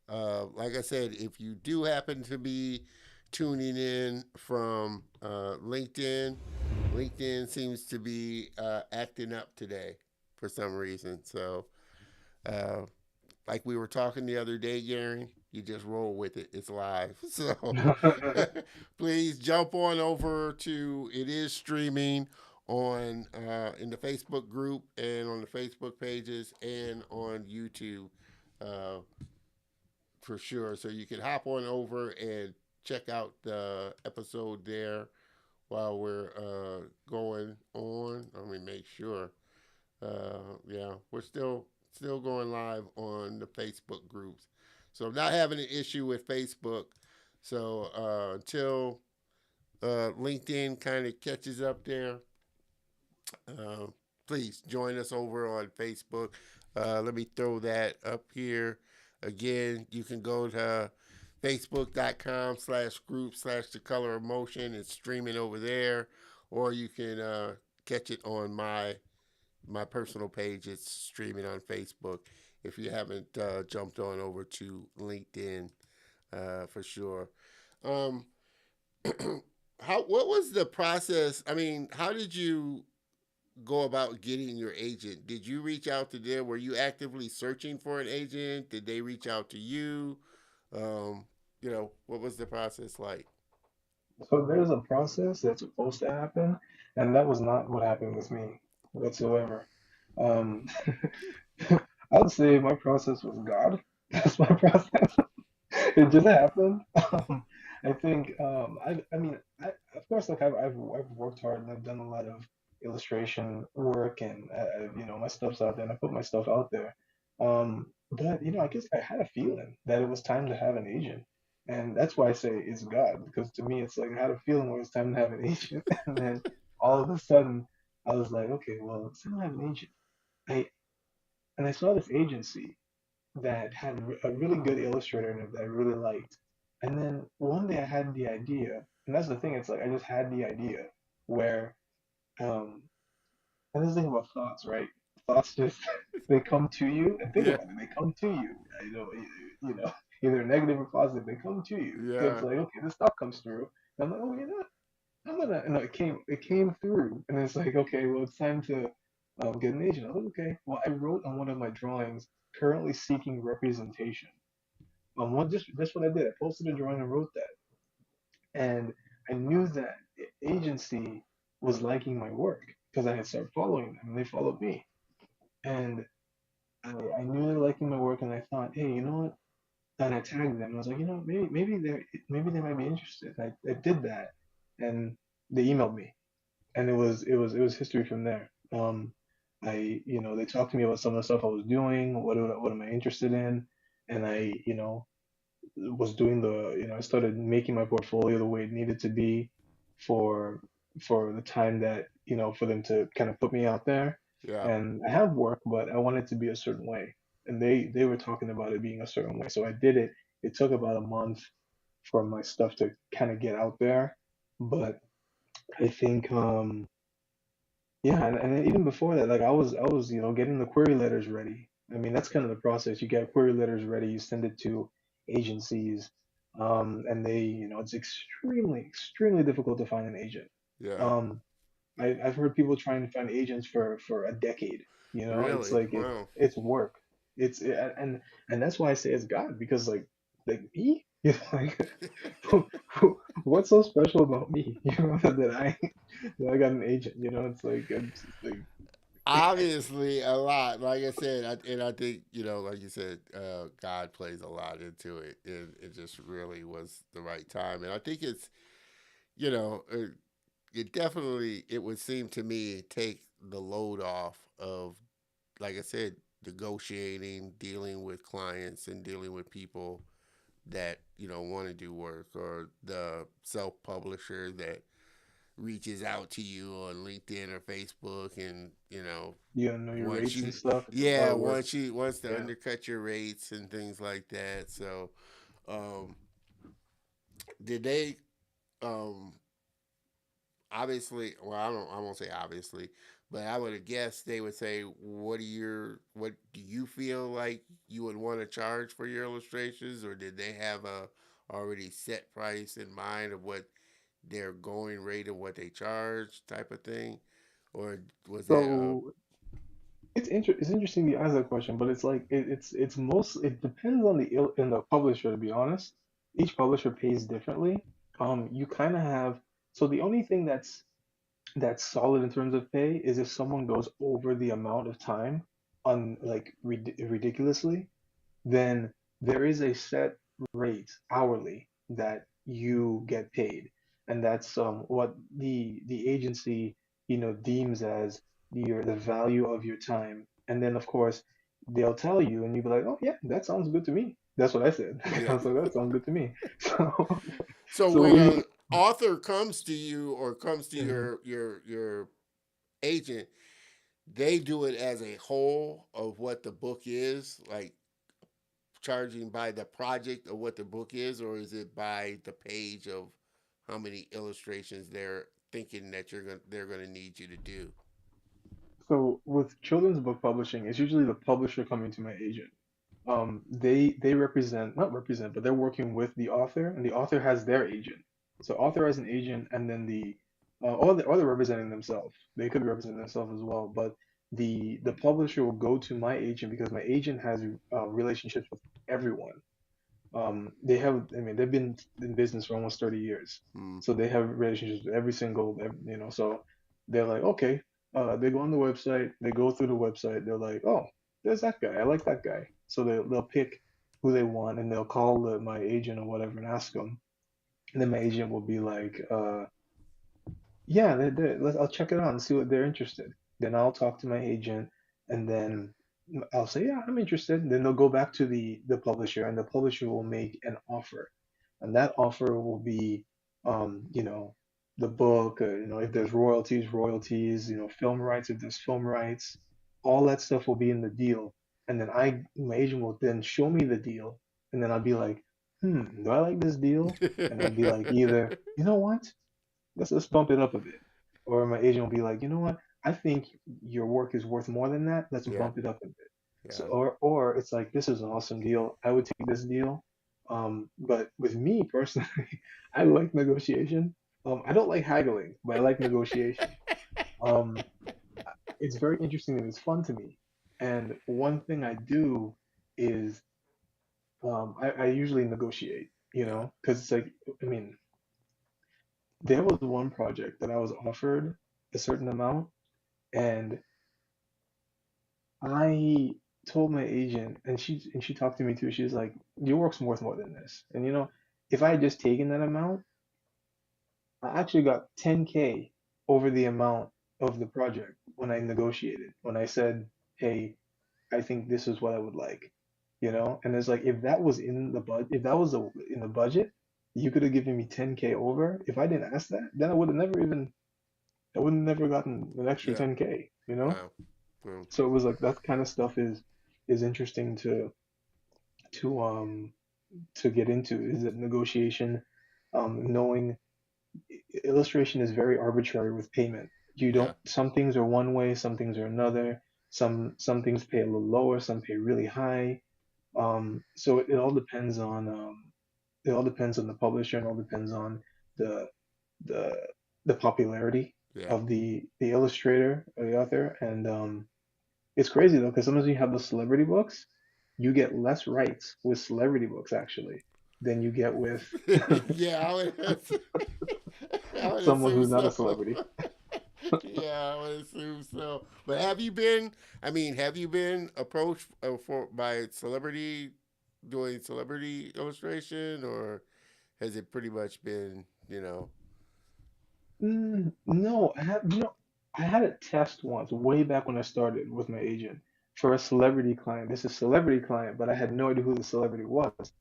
Like I said, if you do happen to be tuning in from LinkedIn seems to be acting up today for some reason. So, uh, like we were talking the other day, Gary, you just roll with it. It's live. So, please jump on over to it is streaming on in the Facebook group and on the Facebook pages and on YouTube. Uh, for sure. So you can hop on over and check out the episode there while we're going on. Let me make sure. Yeah, we're still going live on the Facebook groups. So I'm not having an issue with Facebook. So until LinkedIn kind of catches up there, uh, please join us over on Facebook. Let me throw that up here. Again, you can go to facebook.com/group/the color of motion. It's streaming over there, or you can catch it on my personal page. It's streaming on Facebook. If you haven't jumped on over to LinkedIn, for sure. Um, how what was the process? I mean, how did you go about getting your agent? Did you reach out to them? Were you actively searching for an agent? Did they reach out to you? Um, what was the process like? So there's a process that's supposed to happen, and that was not what happened with me whatsoever. Um, I would say my process was God. That's my process. It just happened. I think I mean of course like I've worked hard and I've done a lot of illustration work and my stuff's out there and I put my stuff out there. But I guess I had a feeling that it was time to have an agent. And that's why I say it's God, because to me it's like I had a feeling when it was time to have an agent. And then all of a sudden I was like, okay, well, it's time to have an agent. I and I saw this agency that had a really good illustrator in it that I really liked. And then one day I had the idea, and that's the thing, it's like I just had the idea where, um, and this thing about thoughts, right? Thoughts just, they come to you, and think Yeah, about it, they come to you, you know, either negative or positive, they come to you. So it's yeah, like, okay, this thought comes through, and I'm like, oh, I'm gonna, and it came through, and it's like, okay, well, it's time to get an agent. I was like, okay, well, I wrote on one of my drawings, currently seeking representation. That's what I did. I posted a drawing and wrote that, and I knew that the agency was liking my work because I had started following them, and they followed me, and I knew they were liking my work, and I thought, hey, you know what? And I tagged them. I was like, maybe they might be interested. I did that, and they emailed me, and it was history from there. They talked to me about some of the stuff I was doing. What am I interested in? And was doing I started making my portfolio the way it needed to be for the time that for them to kind of put me out there. yeah, And I have work, but I wanted it to be a certain way, and they were talking about it being a certain way, so I did it. It took about a month for my stuff to kind of get out there, but I think yeah, and then even before that, like I was getting the query letters ready. I mean, that's kind of the process. You get query letters ready, you send it to agencies, and it's extremely, extremely difficult to find an agent. Yeah. Um, I've heard people trying to find agents for a decade. You know, it's Really? like Wow. it's work. And that's why I say it's God because like me, you know, like what's so special about me, you know, that I got an agent. You know, it's like it's just like Obviously, a lot. Like I said, and I think like you said, God plays a lot into it, and it just really was the right time. And I think it's you know, it, it definitely it would seem to me take the load off of, like I said, negotiating, dealing with clients, and dealing with people that want to do work, or the self publisher that reaches out to you on LinkedIn or Facebook, and you gotta know your wants rates you, and stuff. It's a lot yeah, of work. wants to Yeah. undercut your rates and things like that. So, um, did they um, obviously? Well, I won't say obviously, but I would have guessed they would say, what do you feel like you would want to charge for your illustrations, or did they have a already set price in mind of what their going rate of what they charge type of thing, or was that So it's interesting you ask that question, but it's like it's most it depends on the publisher to be honest. Each publisher pays differently. You kind of have so the only thing that's solid in terms of pay is if someone goes over the amount of time on like ridiculously, then there is a set rate hourly that you get paid, and that's what the agency deems as the value of your time. And then of course they'll tell you, and you'll be like, oh yeah, that sounds good to me. That's what I said. I yeah? was like, that sounds good to me. So So so when we a author comes to you or comes to Mhm. your agent, they do it as a whole of what the book is, like charging by the project of what the book is, or is it by the page of how many illustrations they're thinking that they're gonna need you to do? so with children's book publishing, it's usually the publisher coming to my agent. They represent not represent, but they're working with the author, and the author has their agent. So author has an agent, and then or they're representing themselves. They could be representing themselves as well, but the publisher will go to my agent because my agent has relationships with everyone. They have, I mean, they've been in business for almost 30 years. Hmm. So they have relationships with every single, so they're like, okay, they go on the website, they go through the website, they're like, oh, there's that guy. I like that guy. So they'll pick who they want and they'll call my agent or whatever and ask them. And then my agent will be like, yeah, I'll check it out and see what they're interested. Then I'll talk to my agent, and then I'll say, yeah, I'm interested. Then they'll go back to the publisher, and the publisher will make an offer, and that offer will be, the book. If there's royalties, royalties. Film rights, if there's film rights, all that stuff will be in the deal. And then my agent will then show me the deal, and then I'll be like, do I like this deal? And I'll be like, either, you know what? Let's bump it up a bit. Or my agent will be like, you know what? I think your work is worth more than that. Let's Yeah, bump it up a bit. So yeah, or it's like this is an awesome deal. I would take this deal. But with me personally, I like negotiation. I don't like haggling, but I like negotiation. Um, it's very interesting and it's fun to me. And one thing I do is I usually negotiate, yeah, because it's like, I mean, there was one project that I was offered a certain amount, and I told my agent, and she talked to me too. She was like, "Your work's worth more than this." And if I had just taken that amount, I actually got 10K over the amount of the project when I negotiated. When I said, "Hey, I think this is what I would like," And it's like if that was in the budget, you could have given me 10K over. If I didn't ask that, then I would have never gotten an extra yeah. 10K. Wow. Well, So it was like that kind of stuff is interesting to um to get into. Is that negotiation, knowing illustration is very arbitrary with payment. You yeah, don't Some things are one way, some things are another. Some things pay a little lower, some pay really high. So it all depends on the publisher, and all depends on the the the popularity Yeah. of the illustrator or the author, and it's crazy though because sometimes you have the celebrity books, you get less rights with celebrity books actually than you get with Yeah, I would someone assume who's not a so. celebrity. Yeah, I would assume so. But have you been? I mean, have you been approached for by celebrity doing celebrity illustration, or has it pretty much been, you know? No, I had a test once, way back when I started with my agent for a celebrity client. This is a celebrity client, but I had no idea who the celebrity was.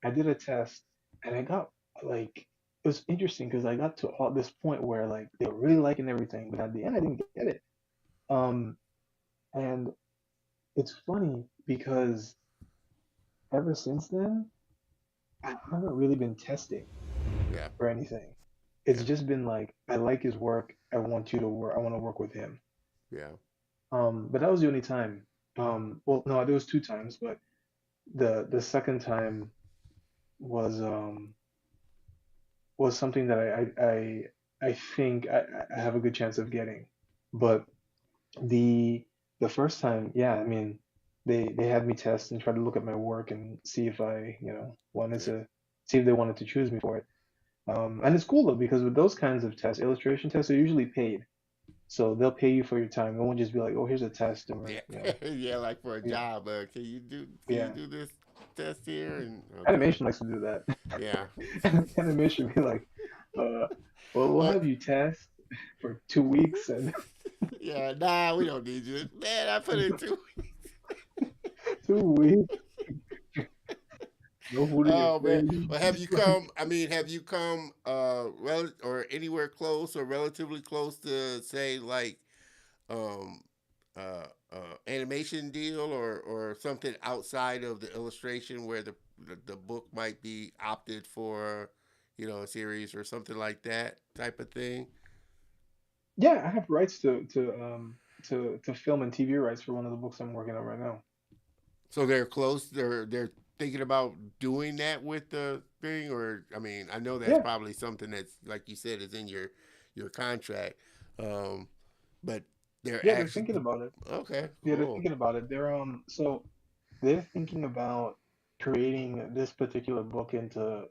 I did a test and I got like it was interesting because I got to all this point where like they were really liking everything, but at the end I didn't get it. Um, and it's funny because ever since then I haven't really been testing Yeah, or anything. yeah, It's just been like I like his work. I want you to work. I want to work with him. yeah, But that was the only time. Well, no, there was two times, but the second time was was something that I think I have a good chance of getting. But the the first time, yeah, I mean, they had me test and try to look at my work and see if I, wanted yeah. to see if they wanted to choose me for it. And it's cool though because with those kinds of tests, illustration tests are usually paid. So they'll pay you for your time. It won't just be like, oh, here's a test and we're, Yeah, yeah, like for a yeah, job. Can you yeah. do this test here? And okay, Animation likes to do that. yeah, Animation be like, uh, well, we'll uh, have you test for 2 weeks and yeah. Nah, we don't need you, man. I put in two. 2 weeks, no food in your Oh man. Well, have face. you come? I mean, have you come or anywhere close or relatively close to say like um animation deal or something outside of the illustration where the book might be opted for, a series or something like that type of thing. Yeah, I have rights to film and TV rights for one of the books I'm working on right now. So they're close. They're thinking about doing that with the thing, or I mean, I know that's Yeah, probably something that's like you said is in your contract, um, but they're yeah, they're actually thinking about it. okay, Yeah, they're cool, thinking about it. So they're thinking about creating this particular book into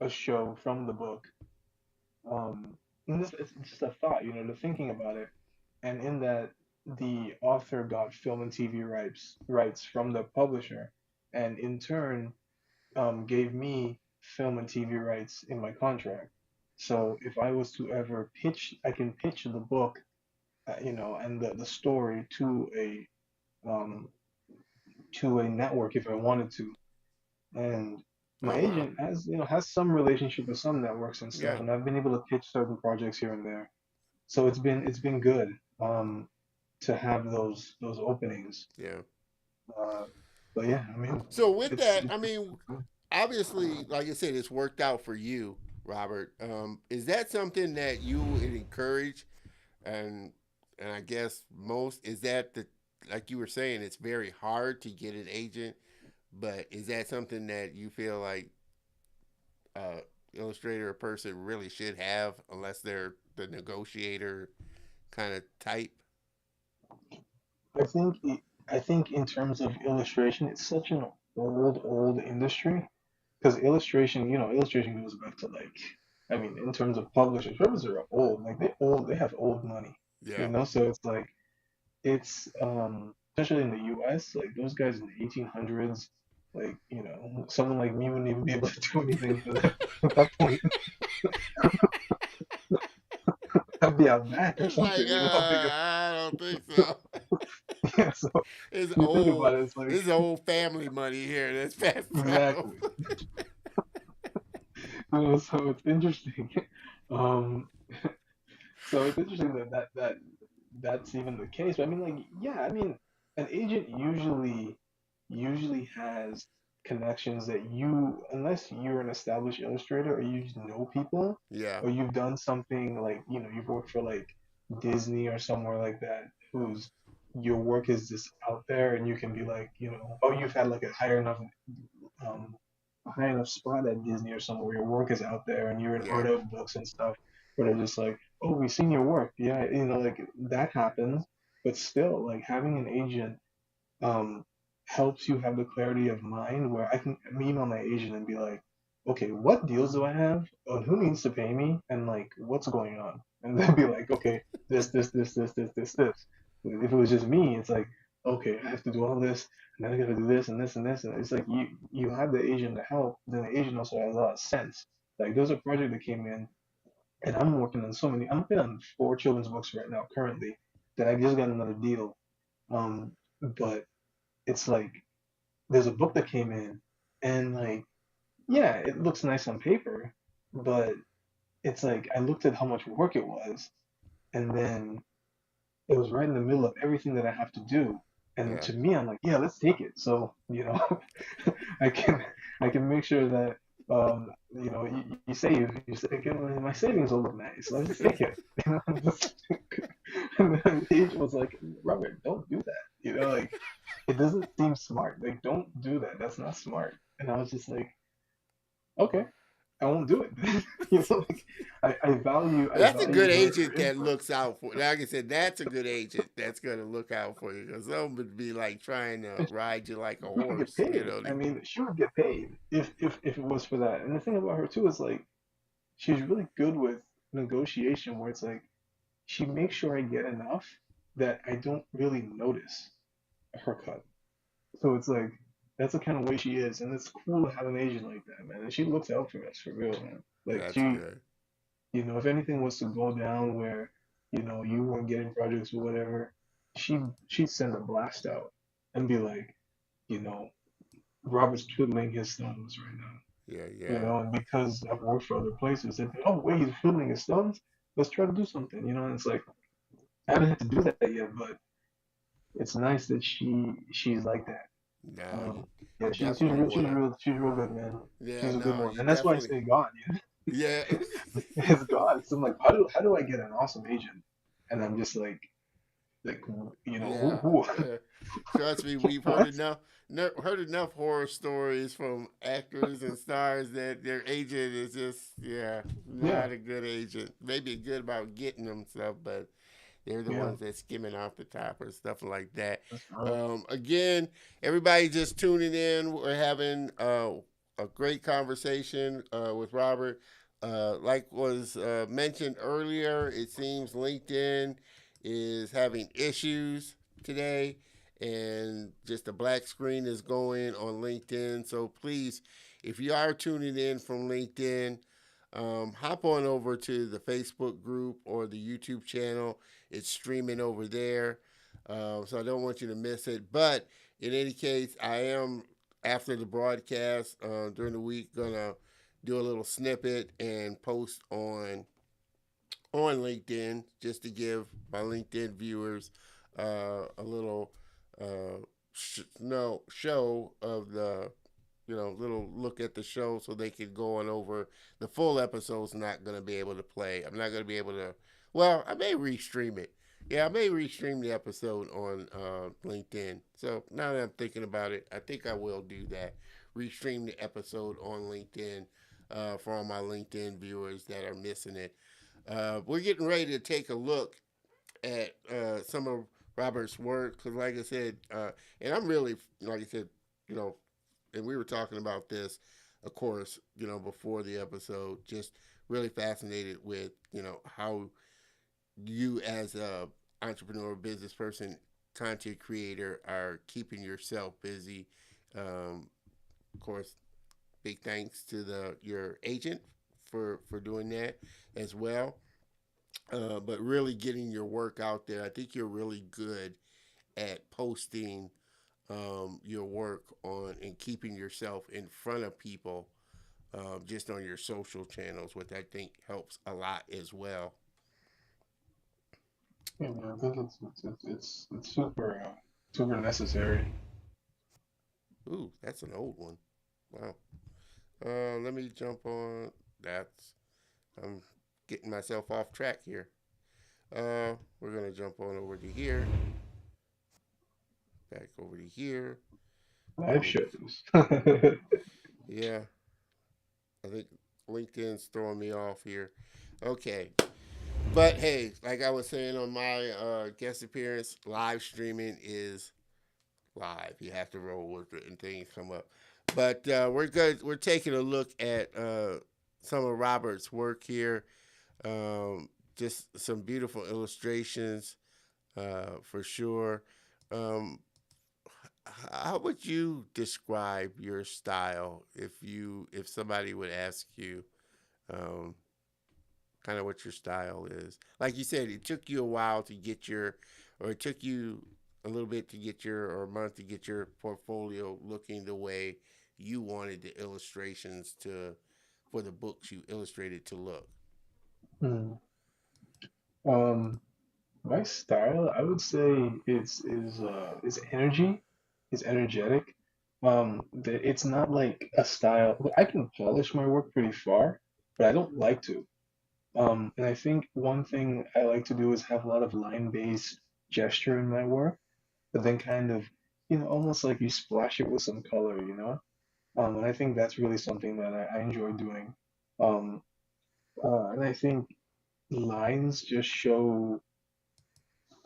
a show from the book. And this it's just a thought, they're thinking about it. And in that, the author got film and TV rights from the publisher, and in turn, gave me film and TV rights in my contract. So if I was to ever pitch, I can pitch the book, and the story um, to a network if I wanted to. And my oh wow, agent has some relationship with some networks and stuff, yeah, and I've been able to pitch certain projects here and there. So it's been good to have those openings. yeah. Uh, but yeah, I mean, So with it's, that, it's I mean, obviously, like I said, it's worked out for you, Robert. Is that something that you would encourage and I guess most is that the like you were saying, it's very hard to get an agent, but is that something that you feel like uh illustrator or person really should have unless they're the negotiator kind of type? I think I think in terms of illustration, it's such an old industry because illustration goes back to like, I mean, in terms of publishers are old, like they have old money, Yeah. so it's like especially in the US, like those guys in the 1800s, like, someone like me wouldn't even be able to do anything for them at that point. I'd be out back or It's something, like because I don't think so. yeah, so It's you think about old. it, it's like This is old family money here that's passed down. exactly. So it's interesting. Um, so it's interesting that's even the case. But I mean, like, yeah, I mean, an agent usually has connections that unless you're an established illustrator or you just know people, Yeah. or you've done something like, you've worked for like Disney or somewhere like that, whose your work is just out there, and you can be like, oh, you've had like a higher enough um, a high enough spot at Disney or somewhere where your work is out there and you're in Yeah. art of books and stuff, where they're just like, oh, we've seen your work. Yeah, like that happens. But still, like having an agent um, helps you have the clarity of mind where I can email my agent and be like, okay, what deals do I have? Who needs to pay me? And like, what's going on? And then be like, okay, this. If it was just me, it's like, okay, I have to do all this, and then I got to do this and this and this, and it's like you have the agent to help. Then the agent also has a lot of sense. Like there's a project that came in, and I'm working on so many. I'm working on 4 children's books right now currently. That I just got another deal. But it's like there's a book that came in and like yeah it looks nice on paper but it's like I looked at how much work it was and then it was right in the middle of everything that I have to do and Yeah. to me I'm like yeah let's take it so I can I can make sure that you save you say okay, well, my savings will look nice let's just take it and then the agent was like Robert don't do that like it doesn't seem smart. Like, don't do that. That's not smart. And I was just like, okay, I won't do it. Like I That's a value good her agent that input. looks out for. Like I said, that's a good agent that's gonna look out for you. Because some would be like trying to And ride you like a she would get horse. You paid. know. I mean, she would get paid if it was for that. And the thing about her too is like she's really good with negotiation where it's like she makes sure I get enough that I don't really notice her cut. So it's like that's the kind of way she is, and it's cool to have an agent like that, man. And she looks out for us for real, man. Like That's good. if anything was to go down where, you weren't getting projects or whatever, she she'd send a blast out and be like, you know, Robert's twiddling his thumbs right now. Yeah. Yeah. And because I've worked for other places, they think, oh wait, he's twiddling his thumbs. Let's try to do something, and it's like I haven't had to do that yet, but it's nice that she's like that. No, Um, yeah, you definitely wanna. she's real good, man. Yeah. She's a good No, one, you and that's why I definitely. say God. Yeah. It's God. So I'm like, how do I get an awesome agent? And I'm just like Yeah. who Yeah. Trust me, we've heard what? enough. Heard enough horror stories from actors and stars that their agent is just Yeah, not a good agent. Maybe good about getting them stuff, but they're the yeah, ones that skimming off the top or stuff like that. that's right. Again, everybody just tuning in. We're having a great conversation with Robert. Like was mentioned earlier, it seems LinkedIn is having issues today, and just a black screen is going on LinkedIn. So please, if you are tuning in from LinkedIn, hop on over to the Facebook group or the YouTube channel. It's streaming over there. So I don't want you to miss it. But in any case, I am, after the broadcast during the week, going to do a little snippet and post on LinkedIn just to give my LinkedIn viewers a little no show of the little look at the show so they can go on over. The full episode's not going to be able to play. I'm not going to be able to. Well, I may restream it. Yeah, I may restream the episode on LinkedIn. So now that I'm thinking about it, I think I will do that. Restream the episode on LinkedIn for all my LinkedIn viewers that are missing it. We're getting ready to take a look at some of Robert's work because, like I said, and I'm really, like I said, you know, and we were talking about this, of course, before the episode, just really fascinated with, how you as a entrepreneur, business person, content creator are keeping yourself busy. Of course, big thanks to your agent for doing that as well. But really getting your work out there. I think you're really good at posting your work on and keeping yourself in front of people just on your social channels, which I think helps a lot as well. Yeah, man, I think it's super super necessary. Ooh, that's an old one. Wow. Let me jump on. That's I'm getting myself off track here. We're gonna jump on over to here, back over to here. Live Oops. shows. Yeah. I think LinkedIn's throwing me off here. Okay. But hey, like I was saying on my guest appearance, live streaming is live. You have to roll with it and things come up. But we're good. We're taking a look at some of Robert's work here. Just some beautiful illustrations for sure. Um, how would you describe your style if somebody would ask you um, kind of what your style is? Like you said, it took you a while to get your, or it took you a little bit to get your, or a month to get your portfolio looking the way you wanted the illustrations to, for the books you illustrated to look. Mm. Um, my style, I would say, is energy, is energetic. It's not like a style. I can polish my work pretty far, but I don't like to. And I think one thing I like to do is have a lot of line-based gesture in my work, but then kind of, almost like you splash it with some color, you know? And I think that's really something that I enjoy doing. Um, and I think lines just show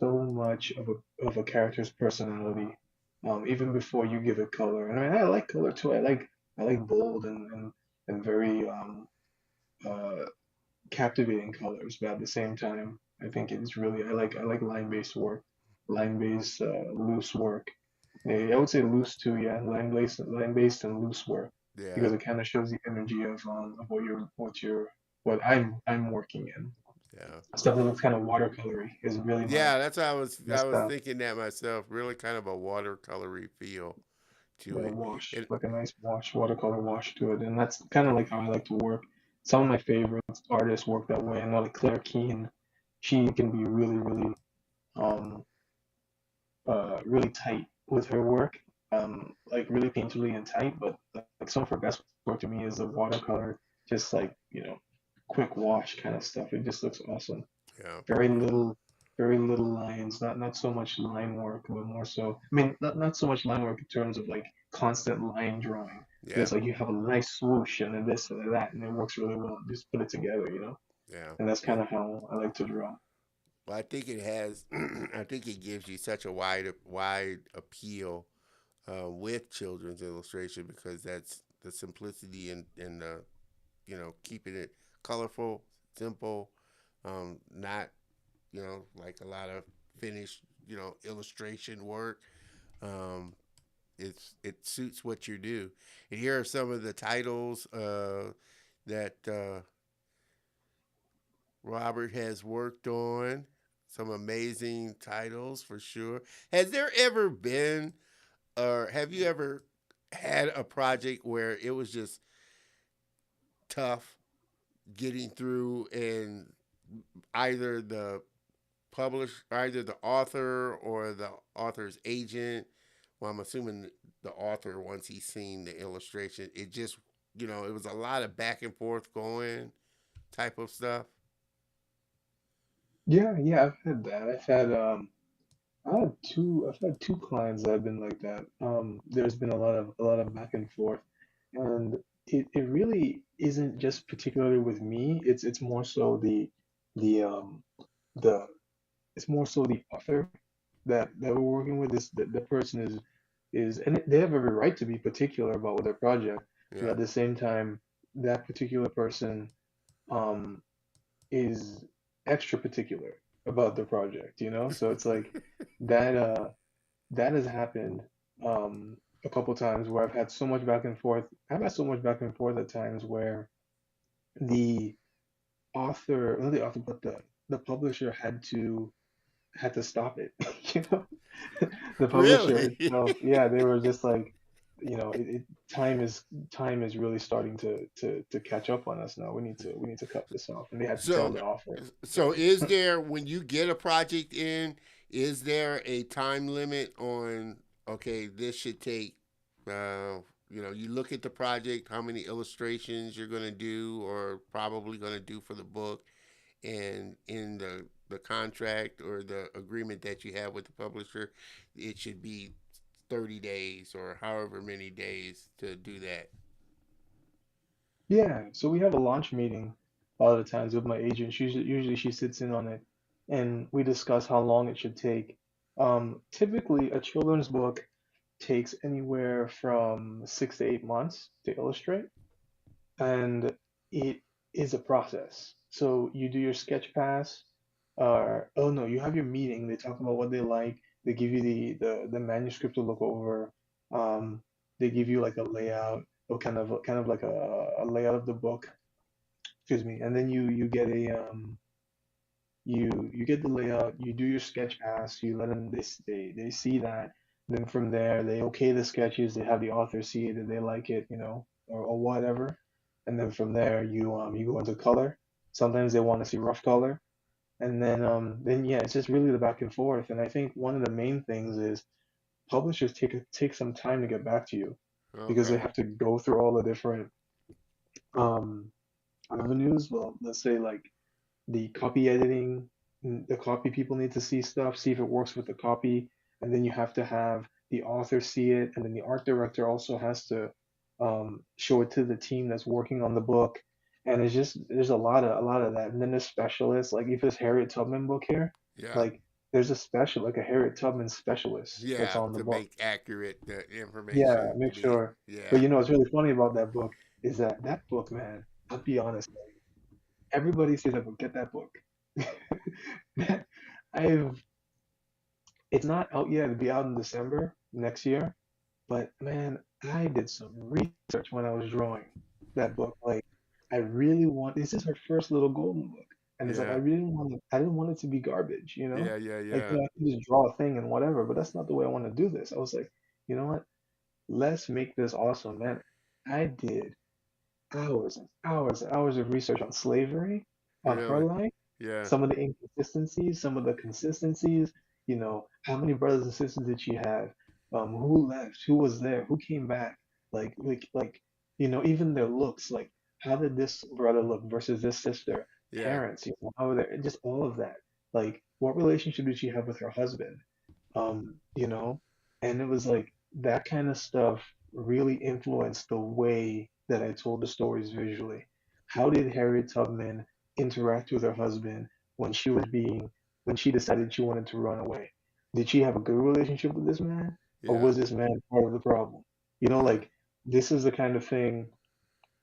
so much of a character's personality, even before you give it color. And I mean, I like color too. I like bold and very uh, captivating colors, but at the same time, I think it's really I like line-based work, line-based loose work. I would say loose too, yeah, line-based and loose work Yeah, because it kind of shows the energy of what I'm working in. yeah. Something that's kind of watercolory is really Yeah, that's how I was. my I was style. thinking that myself. Really, kind of a watercolory feel to Yeah, it. wash, And like a nice wash, watercolor wash to it, and that's kind of like how I like to work. Some of my favorite artists work that way, and like Claire Keane, she can be really, really um really tight with her work, like really painterly and tight. But like some of her best work to me is the watercolor, just like quick wash kind of stuff. It just looks awesome. yeah, Very little, very little lines. Not so much line work, but more so. I mean, not so much line work in terms of like constant line drawing. But yeah, it's like you have a nice swoosh and then this and then that, and it works really well. Just put it together. yeah. And that's It, kind of how I like to draw. well, I think it has. I think it gives you such a wide appeal with children's illustration because that's the simplicity and the keeping it colorful, simple, not like a lot of finished illustration work. Um, it suits what you do. And here are some of the titles that Robert has worked on. Some amazing titles for sure. Has there ever been, or have you ever had a project where it was just tough getting through and either the author or the author's agent? Well, I'm assuming the author, once he's seen the illustration, it just, it was a lot of back and forth going type of stuff. Yeah, yeah, I've had that. I've had two clients that have been like that. There's been a lot of back and forth, and it really isn't just particularly with me. It's more so the the it's more so the author that we're working with. The person is and they have every right to be particular about their project, but Yeah. at the same time, that particular person um is extra particular about the project, you know? So it's like that that has happened um a couple times where I've had so much back and forth. I've had so much back and forth at times where the not the author, but the publisher had to stop it. You know, the publisher Really? itself, yeah, they were just like, time is really starting to catch up on us now. We need to cut this off, and they had to tell so, the author. so is there, when you get a project in, is there a time limit on, okay, this should take, you look at the project, how many illustrations you're going to do or probably going to do for the book, and in the contract or the agreement that you have with the publisher, it should be 30 days or however many days to do that. Yeah, so we have a launch meeting a lot of the times with my agent. Usually she sits in on it, and we discuss how long it should take. Typically, a children's book takes anywhere from 6 to 8 months to illustrate, and it is a process. So you do your sketch pass, or oh no, you have your meeting. They talk about what they like. They give you the manuscript to look over. Um, they give you like a layout, or kind of like a layout of the book. Excuse me, and then you get you get the layout. You do your sketch pass. You let them they see that. Then from there, they okay the sketches. They have the author see it. If they like it, or whatever. And then from there, you go into color. Sometimes they want to see rough color, and then yeah, it's just really the back and forth. And I think one of the main things is publishers take some time to get back to you because they Okay. have to go through all the different um avenues. Well, let's say like the copy editing, the copy people need to see stuff, see if it works with the copy, and then you have to have the author see it, and then the art director also has to show it to the team that's working on the book. And it's just there's a lot of that. And then the specialists, like if it's Harriet Tubman book here, Yeah. like there's a special like a Harriet Tubman specialist that's Yeah. on the To book. make accurate the Yeah, information to make be. sure. But Yeah. you know what's really funny about that book is that book, man, I'll be honest, everybody says that book, get that book. I've it's not out yet. It'll be out in December next year. But man, I did some research when I was drawing that book. Like, I really want this is her first little golden book. And it's like Yeah. I didn't want it to be garbage, you know? Yeah. Yeah. Like, Yeah. I can just draw a thing and whatever, but that's not the way I want to do this. I was like, you know what? Let's make this awesome, man. I did hours and hours and hours of research on slavery, on her Really. life, Yeah. some of the inconsistencies, some of the consistencies, how many brothers and sisters did she have? Who left? Who was there? Who came back? Even their looks, like how did this brother look versus this sister? Yeah. Parents, how are they? Just all of that. Like, what relationship did she have with her husband? um, you know, and it was like that kind of stuff really influenced the way that I told the stories visually. How did Harriet Tubman interact with her husband when when she decided she wanted to run away? Did she have a good relationship with this man, or Yeah. was this man part of the problem? Yeah. Like this is the kind of thing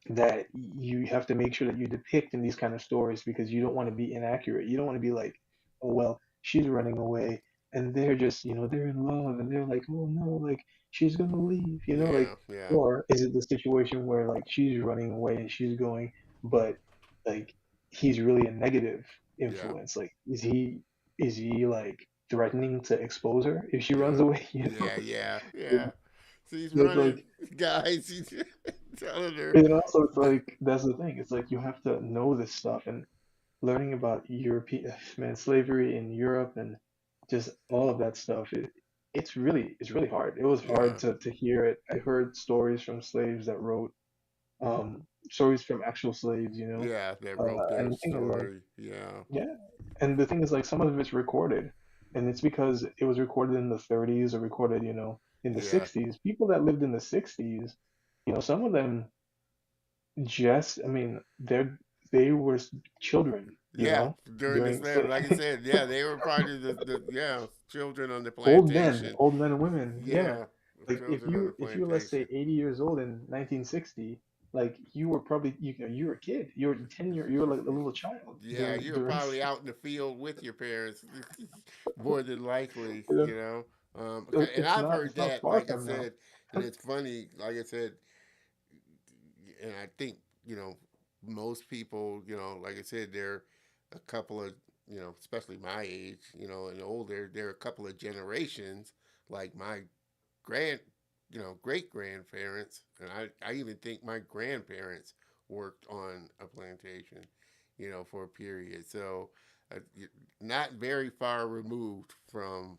that you have to make sure that you depict in these kind of stories because you don't want to be inaccurate. You don't want to be like, oh well, she's running away and they're just, they're in love and they're like, oh no, like she's gonna leave, Yeah. like, Yeah. or is it the situation where like she's running away and she's going, but like he's really a negative Yeah. influence? Like, is he like threatening to expose her if she runs Yeah. away? Yeah. Yeah. Yeah. So he's So it's running, like guys. He's telling her. So it's like that's the thing. It's like you have to know this stuff and learning about European man slavery in Europe and just all of that stuff. It's really hard. It was hard Yeah. to hear it. I heard stories from slaves that wrote stories from actual slaves, Yeah. That wrote and their the thing is like story. Yeah. yeah, and the thing is like some of it's recorded, and it's because it was recorded in the 30s or recorded, in the Yeah. 60s. People that lived in the 60s, some of them just, I mean, they were children, Yeah. During the during slave, like I said, yeah, they were part of the yeah children on the plantation. old men and women, yeah. Yeah. Like if Children on the you were, let's say, plantation. 80 years old in 1960, like you were probably you were a kid. You were 10 year you were like a little child Yeah, during you're during probably out in the field with your parents, more than likely, you know, you know. so And I've heard it's not that, far like I from now. said, and it's funny, like I said, and I think most people, like I said, they're a couple of, especially my age, and older, they're a couple of generations, like my grand, great grandparents, and I even think my grandparents worked on a plantation, for a period. So, not very far removed from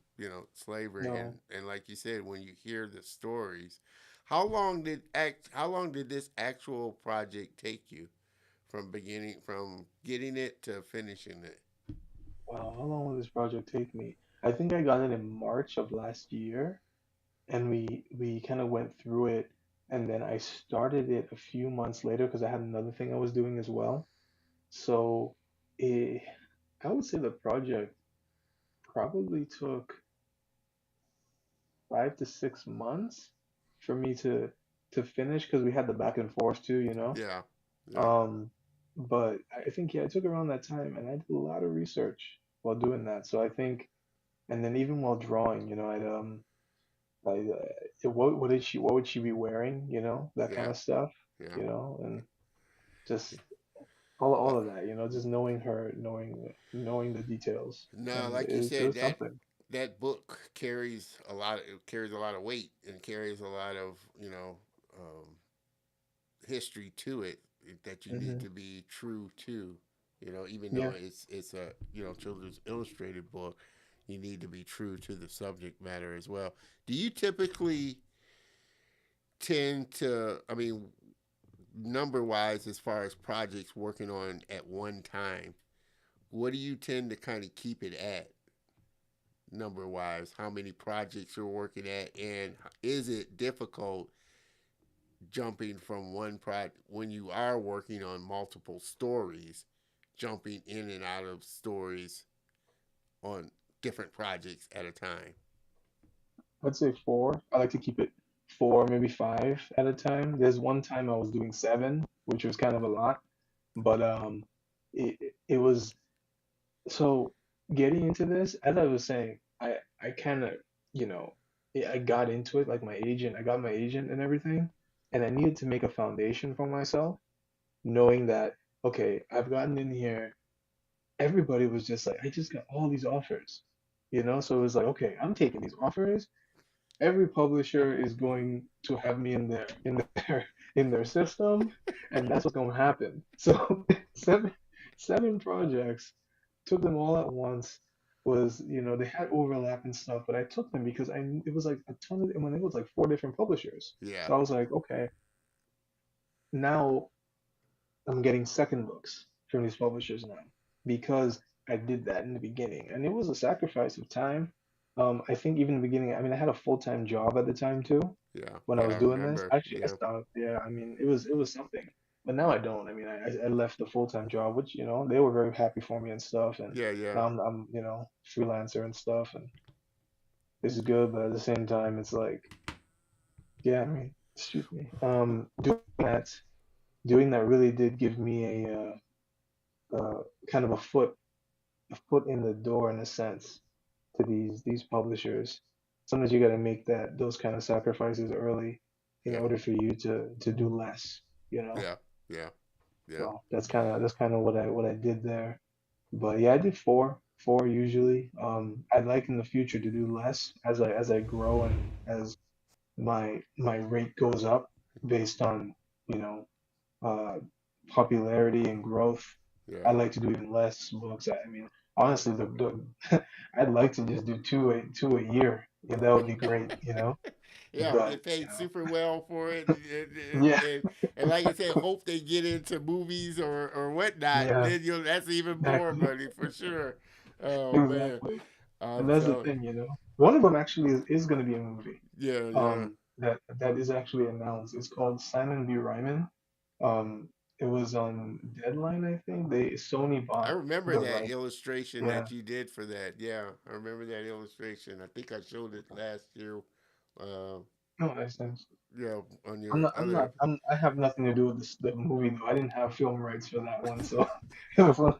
slavery, and No, like you said, when you hear the stories, how long did this actual project take you from getting it to finishing it? wow, how long will this project take me? I think I got it in March of last year, and we kind of went through it. and then I started it a few months later because I had another thing I was doing as well. So it, I would say the project probably took 5 to 6 months for me to finish because we had the back and forth too, you know. Yeah. Yeah. Um, but I think yeah, it took around that time, and I did a lot of research while doing that. So I think, and then even while drawing, you know, what would she be wearing, you know, that kind Yeah. of stuff, Yeah. you know, and Yeah. just all of that, you know, just knowing her, knowing the details, No, and like you it said, was that something. that book carries a lot. It carries a lot of weight and carries a lot of um, history to it that you need Hmm. to be true to. Even though Yeah. it's a children's illustrated book, you need to be true to the subject matter as well. Do you typically tend to? I mean, number wise, as far as projects working on at one time, what do you tend to kind of keep it at? Number wise, how many projects you're working at, and is it difficult jumping from one project when you are working on multiple stories, jumping in and out of stories on different projects at a time? I'd say four. I like to keep it four, maybe five at a time. There's one time I was doing seven, which was kind of a lot, but it was so getting into this, as I was saying, I kind of, you know, I got into it like my agent, I got my agent and everything, and I needed to make a foundation for myself, knowing that, okay, I've gotten in here, everybody was just like, I just got all these offers, you know, so it was like, okay, I'm taking these offers. Every publisher is going to have me in their in their system, and that's what's going to happen. So seven seven projects, took them all at once. Was, you know, they had overlap and stuff, but I took them because it was like a ton of, when it was like four different publishers. Yeah, So I was like, okay, now I'm getting second books from these publishers now because I did that in the beginning, and it was a sacrifice of time. I think even in the beginning, I mean, I had a full-time job at the time too yeah, when I yeah. was I doing this. remember. Actually, I Yeah, stopped. Yeah, I mean, it was something, but now I don't. I mean, I left the full-time job, which, you know, they were very happy for me and stuff, and yeah, yeah, now I'm, you know, freelancer and stuff, and it's good, but at the same time, it's like, yeah, I mean, excuse me, that doing that really did give me kind of a foot in the door in a sense to these publishers. Sometimes you got to make those kind of sacrifices early in yeah, order for you to do less, you know. yeah, yeah, yeah, So that's kind of what I did there. But yeah, I did four usually. I'd like in the future to do less as I grow and as my rate goes up based on, you know, uh, popularity and growth. yeah. I'd like to do even less books. I mean, honestly, I'd like to just do two a year. Yeah, that would be great, you know. Yeah, But get paid super well for it, yeah, and like I said, hope they get into movies or whatnot. yeah, Then that's even more exactly, money for sure. Oh man, exactly. And I'm that's the telling. thing, you know. One of them actually is going to be a movie. Yeah, yeah. That is actually announced. It's called Simon v. Ryman. It was on Deadline, I think. Sony I bought remember the that right. illustration Yeah. that you did for that. Yeah, I remember that illustration. I think I showed it last year. Uh, No, that's nice. yeah, on I'm your not. I'm other. not. I have nothing to do with the movie though. I didn't have film rights for that one, so it was one.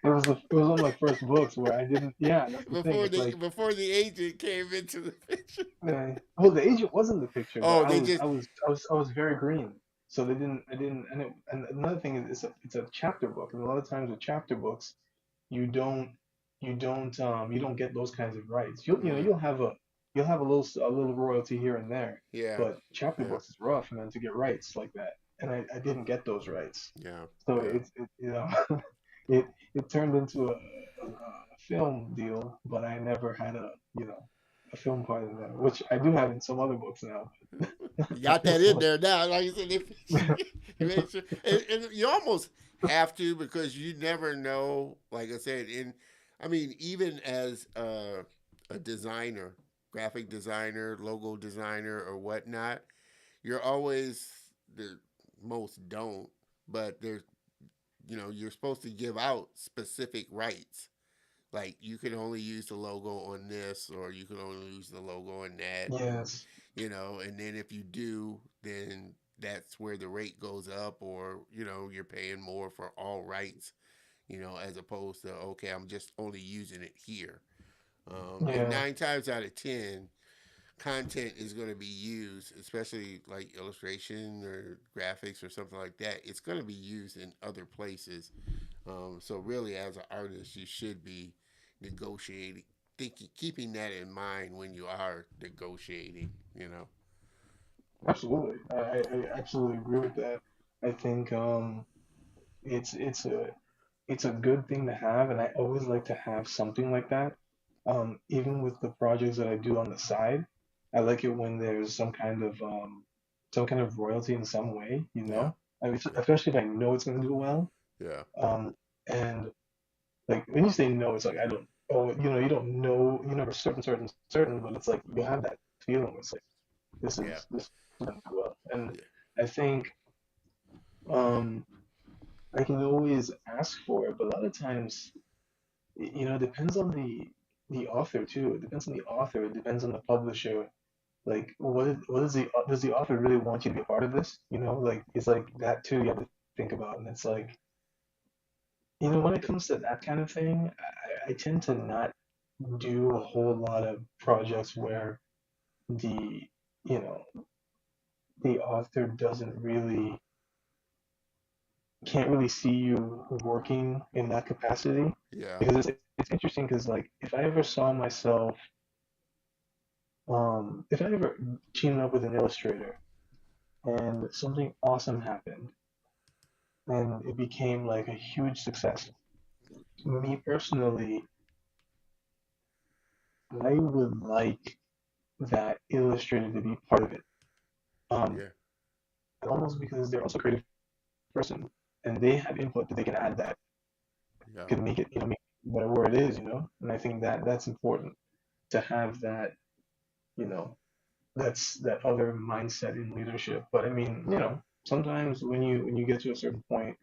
It was one of my first books where I didn't. Yeah, that's the thing. It's like, Before the agent came into the picture. well, the agent was in the picture, but Oh, I they was just. I was I was I was very green, so they didn't. I didn't. And another thing is, it's a chapter book, and a lot of times with chapter books, you don't you don't get those kinds of rights. Mm, You'll have a little royalty here and there, yeah, but chapter yeah, books is rough, man, to get rights like that. And I didn't get those rights, yeah, so yeah. it it turned into a film deal, but I never had a film part in there, which I do have in some other books now. You got that in there now. Like you said, you made sure, and you almost have to because you never know. Like I said, I mean, even as a designer, graphic designer, logo designer, or whatnot, you're always the most don't, but there's you're supposed to give out specific rights. Like you can only use the logo on this, or you can only use the logo on that, and Yes. and then if you do, then that's where the rate goes up, or you're paying more for all rights, as opposed to okay, I'm just only using it here. And Yeah. 9 times out of 10, content is going to be used, especially like illustration or graphics or something like that. It's going to be used in other places. So really, as an artist, you should be negotiating, thinking, keeping that in mind when you are negotiating. Absolutely. I absolutely agree with that. I think it's it's a it's a good thing to have, and I always like to have something like that. Even with the projects that I do on the side, I like it when there's some kind of royalty in some way, you Yeah, know? I mean, yeah, especially if I know it's gonna do well. yeah, And like when you say no, it's like I don't oh, you don't know, you never certain, but it's like you have that feeling. It's like yeah, this is gonna do well. And yeah, I think um I can always ask for it, but a lot of times it depends on the author too. It depends on the author. It depends on the publisher. Like, what is the does the author really want you to be a part of this? Like it's like that too. You have to think about, and it's like when it comes to that kind of thing, I tend to not do a whole lot of projects where the you know the author doesn't really can't really see you working in that capacity yeah, because it's interesting because like if I ever saw myself if I ever teamed up with an illustrator and something awesome happened and it became like a huge success, me personally, I would like that illustrator to be part of it. Um, yeah, almost because they're also a creative person and they have input that they can add that yeah, could make it, make whatever it is. And I think that that's important to have that, you know, that's that other mindset in leadership. But I mean, sometimes when you get to a certain point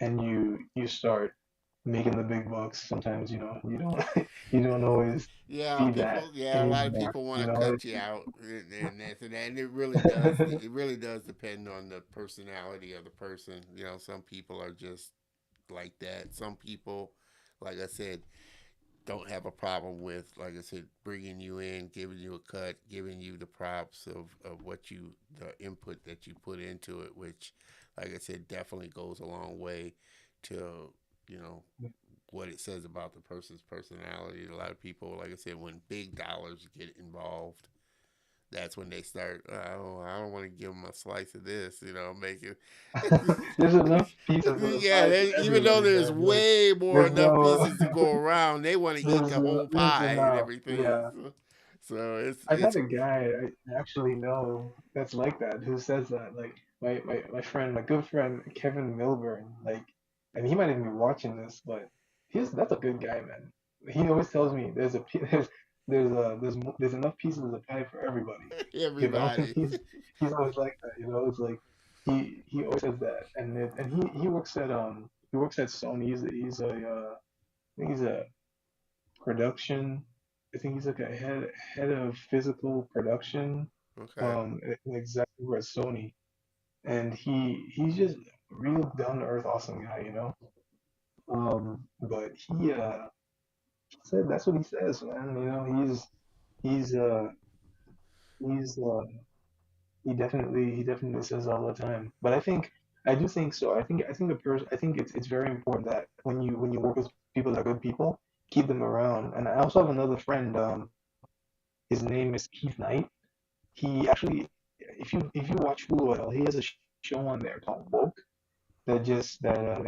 and you start making the big bucks, sometimes you don't you don't always yeah. see that Yeah, a lot of anymore. people want You to know, cut you out, and and it really does. It really does depend on the personality of the person. Some people are just like that. Some people, like I said, don't have a problem with, like I said, bringing you in, giving you a cut, giving you the props of the input that you put into it, which, like I said, definitely goes a long way to, you know, what it says about the person's personality. A lot of people, like I said, when big dollars get involved, that's when they start. I don't want to give them a slice of this, make it. there's enough pieces of the Yeah, pie for even though everybody, there's man. Like, way more there's enough no, pieces to go around, they want to eat the whole there's pie and enough. everything. Yeah. So I've had it's a guy I actually know that's like that who says that. Like my friend, my good friend Kevin Milburn, like, and he might even be watching this, but that's a good guy, man. He always tells me there's enough pieces of the pie for everybody, and everybody. he's always like that, It's like he always says that, and he works at Sony. I think he's a production. I think he's like a head of physical production, Okay. an executive at Sony, and he's just real down to earth, awesome guy, But he said that's what he says, man. He's uh he's he definitely says it all the time. But I do think so. I think it's very important that when you work with people that are good people, keep them around. And I also have another friend. His name is Keith Knight. He actually, if you watch Hulu at all, he has a show on there called Woke that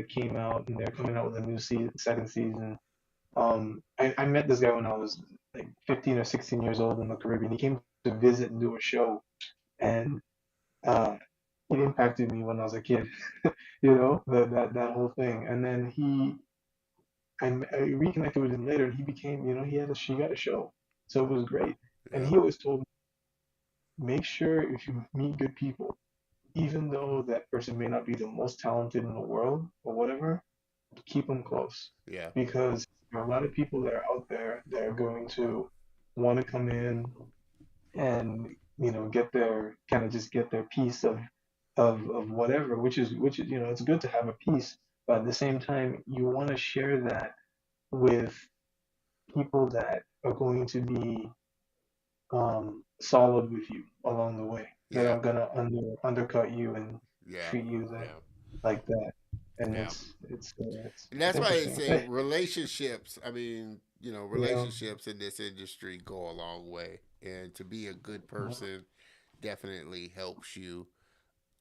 came out, and they're coming out with a new second season. I met this guy when I was like 15 or 16 years old in the Caribbean. He came to visit and do a show, and uh, it impacted me when I was a kid. That whole thing. And then I reconnected with him later, and he became, he got a show, so it was great. And Yeah. he always told me make sure if you meet good people, even though that person may not be the most talented in the world or whatever, keep them close Yeah. because there are a lot of people that are out there that are going to want to come in and get their kind of just get their piece of whatever, which is it's good to have a piece, but at the same time you want to share that with people that are going to be solid with you along the way, that Yeah. are gonna undercut you and Yeah. treat you that Yeah. like that, and Yeah. And it's that's why they interesting. say relationships. I mean, Yeah. relationships in this industry go a long way. And to be a good person definitely helps you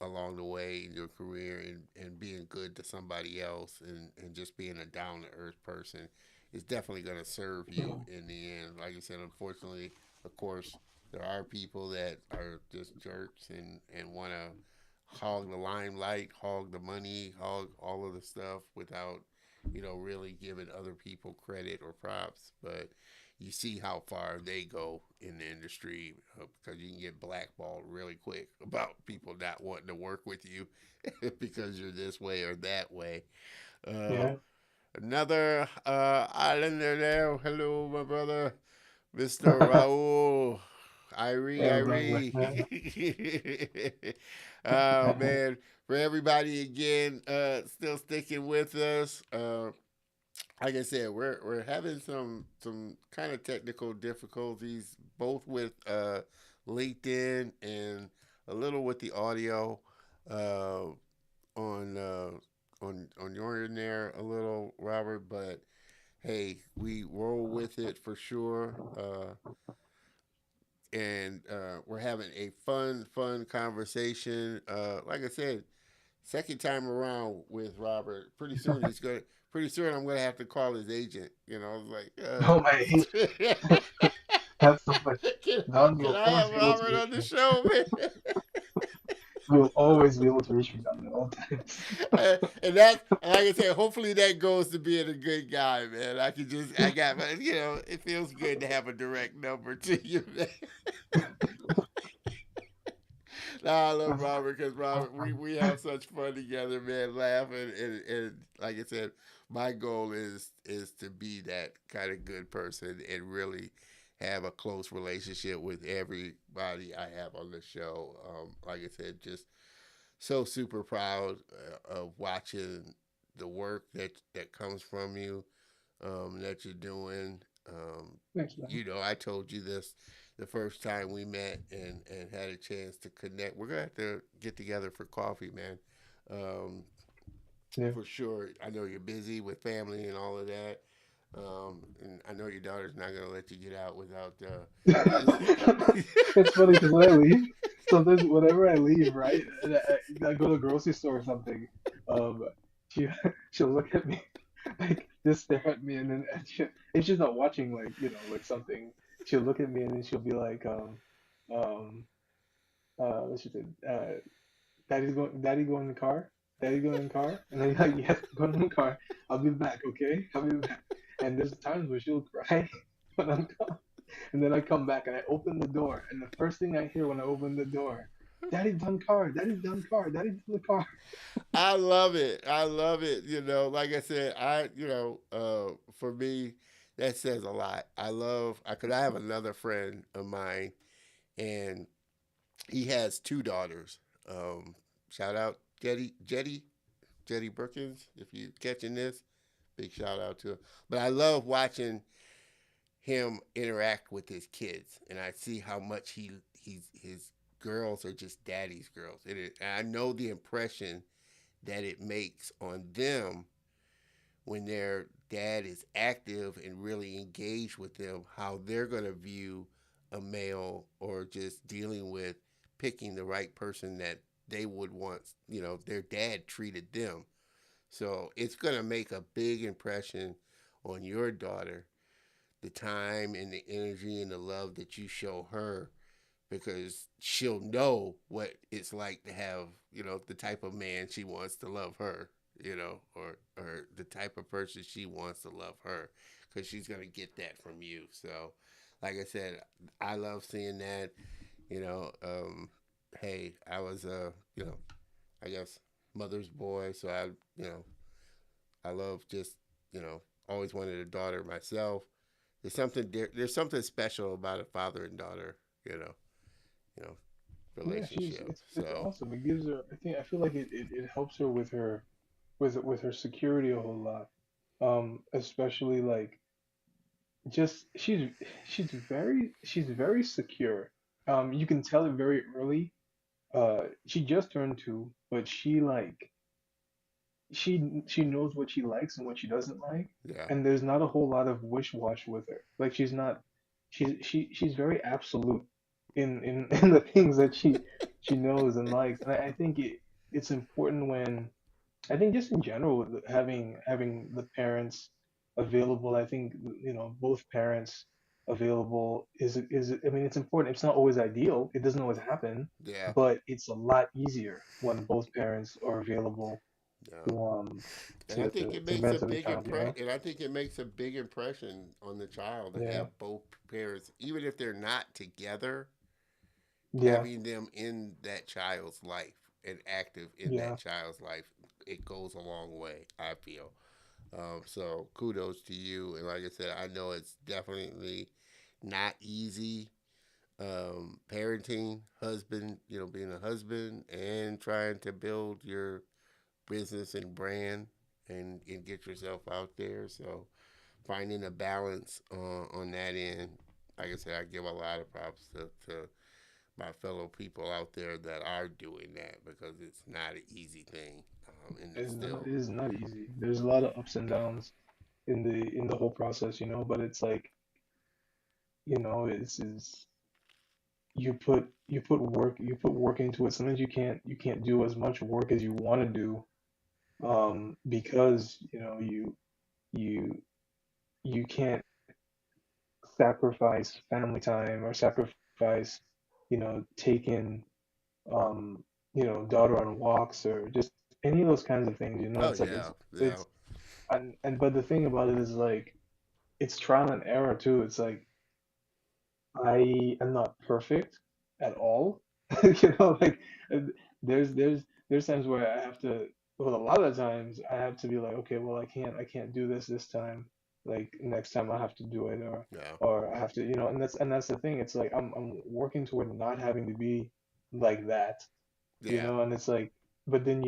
along the way in your career and being good to somebody else and just being a down to earth person is definitely going to serve you in the end. Like I said, unfortunately, of course, there are people that are just jerks and want to hog the limelight, hog the money, hog all of the stuff without, really giving other people credit or props. But you see how far they go in the industry because you can get blackballed really quick about people not wanting to work with you because you're this way or that way. Uh, Yeah. Another islander there. Hello, my brother, Mr. Raul. Yeah, brother. Yeah. Irie. Oh, man. For everybody, again, still sticking with us. Like I said, we're having some kind of technical difficulties, both with LinkedIn and a little with the audio uh, on on your in there a little, Robert. But hey, we roll with it for sure. And we're having a fun conversation. Like I said, second time around with Robert. Pretty soon he's going. Pretty soon I'm going to have to call his agent. I was Oh my, like, that's so funny. can, Don, can you'll I always have be able to Robert reach on the me. show, man? You'll always be able to reach me, Don, at all times. And that, like I said, hopefully that goes to being a good guy, man. I got my, it feels good to have a direct number to you, man. Nah, I love That's Robert because so Robert, funny. we have such fun together, man, laughing and like I said, my goal is to be that kind of good person and really have a close relationship with everybody I have on the show. Like I said, just so super proud of watching the work that comes from you, that you're doing. Thanks, man. I told you this the first time we met and had a chance to connect. We're gonna have to get together for coffee, man. Um, Yeah. for sure. I know you're busy with family and all of that. And I know your daughter's not gonna let you get out without. It's funny because when I leave, sometimes whenever I leave, right, and I go to the grocery store or something, um, she she'll look at me like just stare at me, and then if she's not watching like like something, she'll look at me and then she'll be like, um, what she said, Daddy go in the car, Daddy go in the car, and then like yes, go in the car, I'll be back, okay, I'll be back, and there's times where she'll cry when I'm gone. And then I come back and I open the door, and the first thing I hear when I open the door, Daddy done car, Daddy done car, Daddy done the car. I love it. I love it. Like I said, for me, that says a lot. I have another friend of mine, and he has two daughters. Shout out Jetty Brookins, if you're catching this, big shout out to him. But I love watching him interact with his kids, and I see how much his girls are just daddy's girls. And I know the impression that it makes on them when their dad is active and really engaged with them, how they're going to view a male or just dealing with picking the right person that they would want, their dad treated them. So it's going to make a big impression on your daughter, the time and the energy and the love that you show her, because she'll know what it's like to have, the type of man she wants to love her, or the type of person she wants to love her, because she's gonna get that from you. So, like I said, I love seeing that. You know, hey, I was I guess mother's boy, so I love just always wanted a daughter myself. There's something special about a father and daughter, you know, you know, Yeah, relationship. it's So awesome. It gives her. I feel like it helps her with her with her security a whole lot. Especially like just she's very secure. You can tell it very early. She just turned two, but she knows what she likes and what she doesn't like, yeah, and there's not a whole lot of wish-wash with her. Like she's very absolute in the things that she knows and likes. And I think it's important when I think just in general having the parents available. I think both parents available is I mean it's important. It's not always ideal. It doesn't always happen, yeah, but it's a lot easier when both parents are available yeah. to And I think it to makes a mentor the big child, you know? and I think it makes a big impression on the child to Yeah. have both parents, even if they're not together, Yeah. having them in that child's life and active in that Yeah. child's life. It goes a long way, I feel. So kudos to you. And like I said, I know it's definitely not easy parenting, husband, being a husband and trying to build your business and brand and get yourself out there. So finding a balance on that end, like I said, I give a lot of props to my fellow people out there that are doing that because it's not an easy thing. And it's It still, is not easy. There's a lot of ups and downs in the whole process, but it's like, it's you put work into it. Sometimes you can't do as much work as you want to do, because, you you can't sacrifice family time or sacrifice, taking daughter on walks or just any of those kinds of things. oh It's like yeah, yeah, it's and but the thing about it is like it's trial and error too. It's like I am not perfect at all. Like uh, there's times where I have to, well, a lot of times I have to be like, okay, well, I can't do this time. Like next time I have to do it, yeah, or I have to, and that's the thing. It's like I'm working toward not having to be like that, yeah, and it's like, but then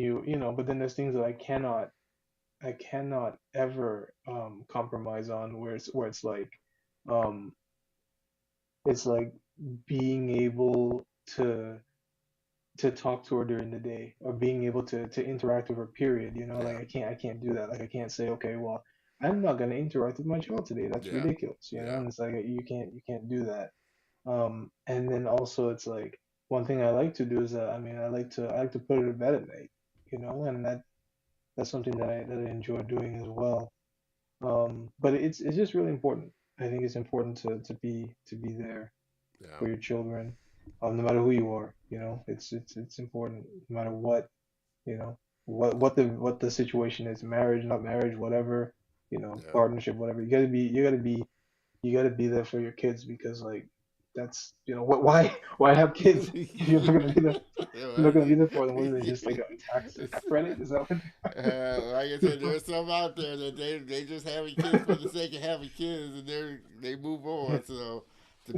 but then there's things that I cannot ever compromise on, where um it's like being able to talk to her during the day, or being able to interact with her, period. Like yeah, I can't do that. Like I can't say, okay, well, I'm not going to interact with my child today. That's yeah, ridiculous. yeah, And it's like you can't do that. And then also it's like one thing I like to do is, I mean, I like to put her to bed at night, and that's something that I enjoy doing as well. But it's just really important. I think it's important to be there yeah, for your children, no matter who you are. It's important, no matter what, you know, what the situation is, marriage, not marriage, whatever, yeah. partnership, whatever. You gotta be there for your kids, because like that's why have kids if you're not gonna be there you're not gonna be there for them? What is it, just like a tax credit? Is that what? Like I You said, know? there's some out there that they just having kids for the sake of having kids, and they move on. So to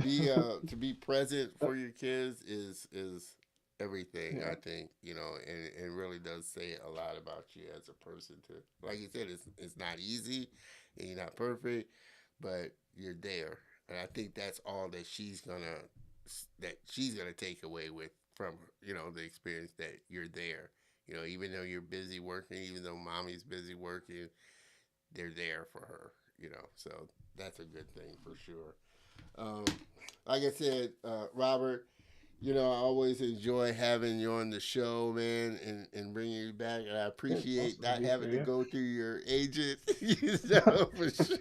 be present for your kids is everything. Yeah, I think and really does say a lot about you as a person. To like you said, it's not easy, and you're not perfect, but you're there, and I think that's all that she's gonna take away with from the experience that you're there. Even though you're busy working, even though mommy's busy working, they're there for her. So that's a good thing for sure. Um, like I said, Robert, I always enjoy having you on the show, man, and bringing you back. And I yeah, it's appreciate awesome to not be having to here. go through your agent, Yeah. for sure.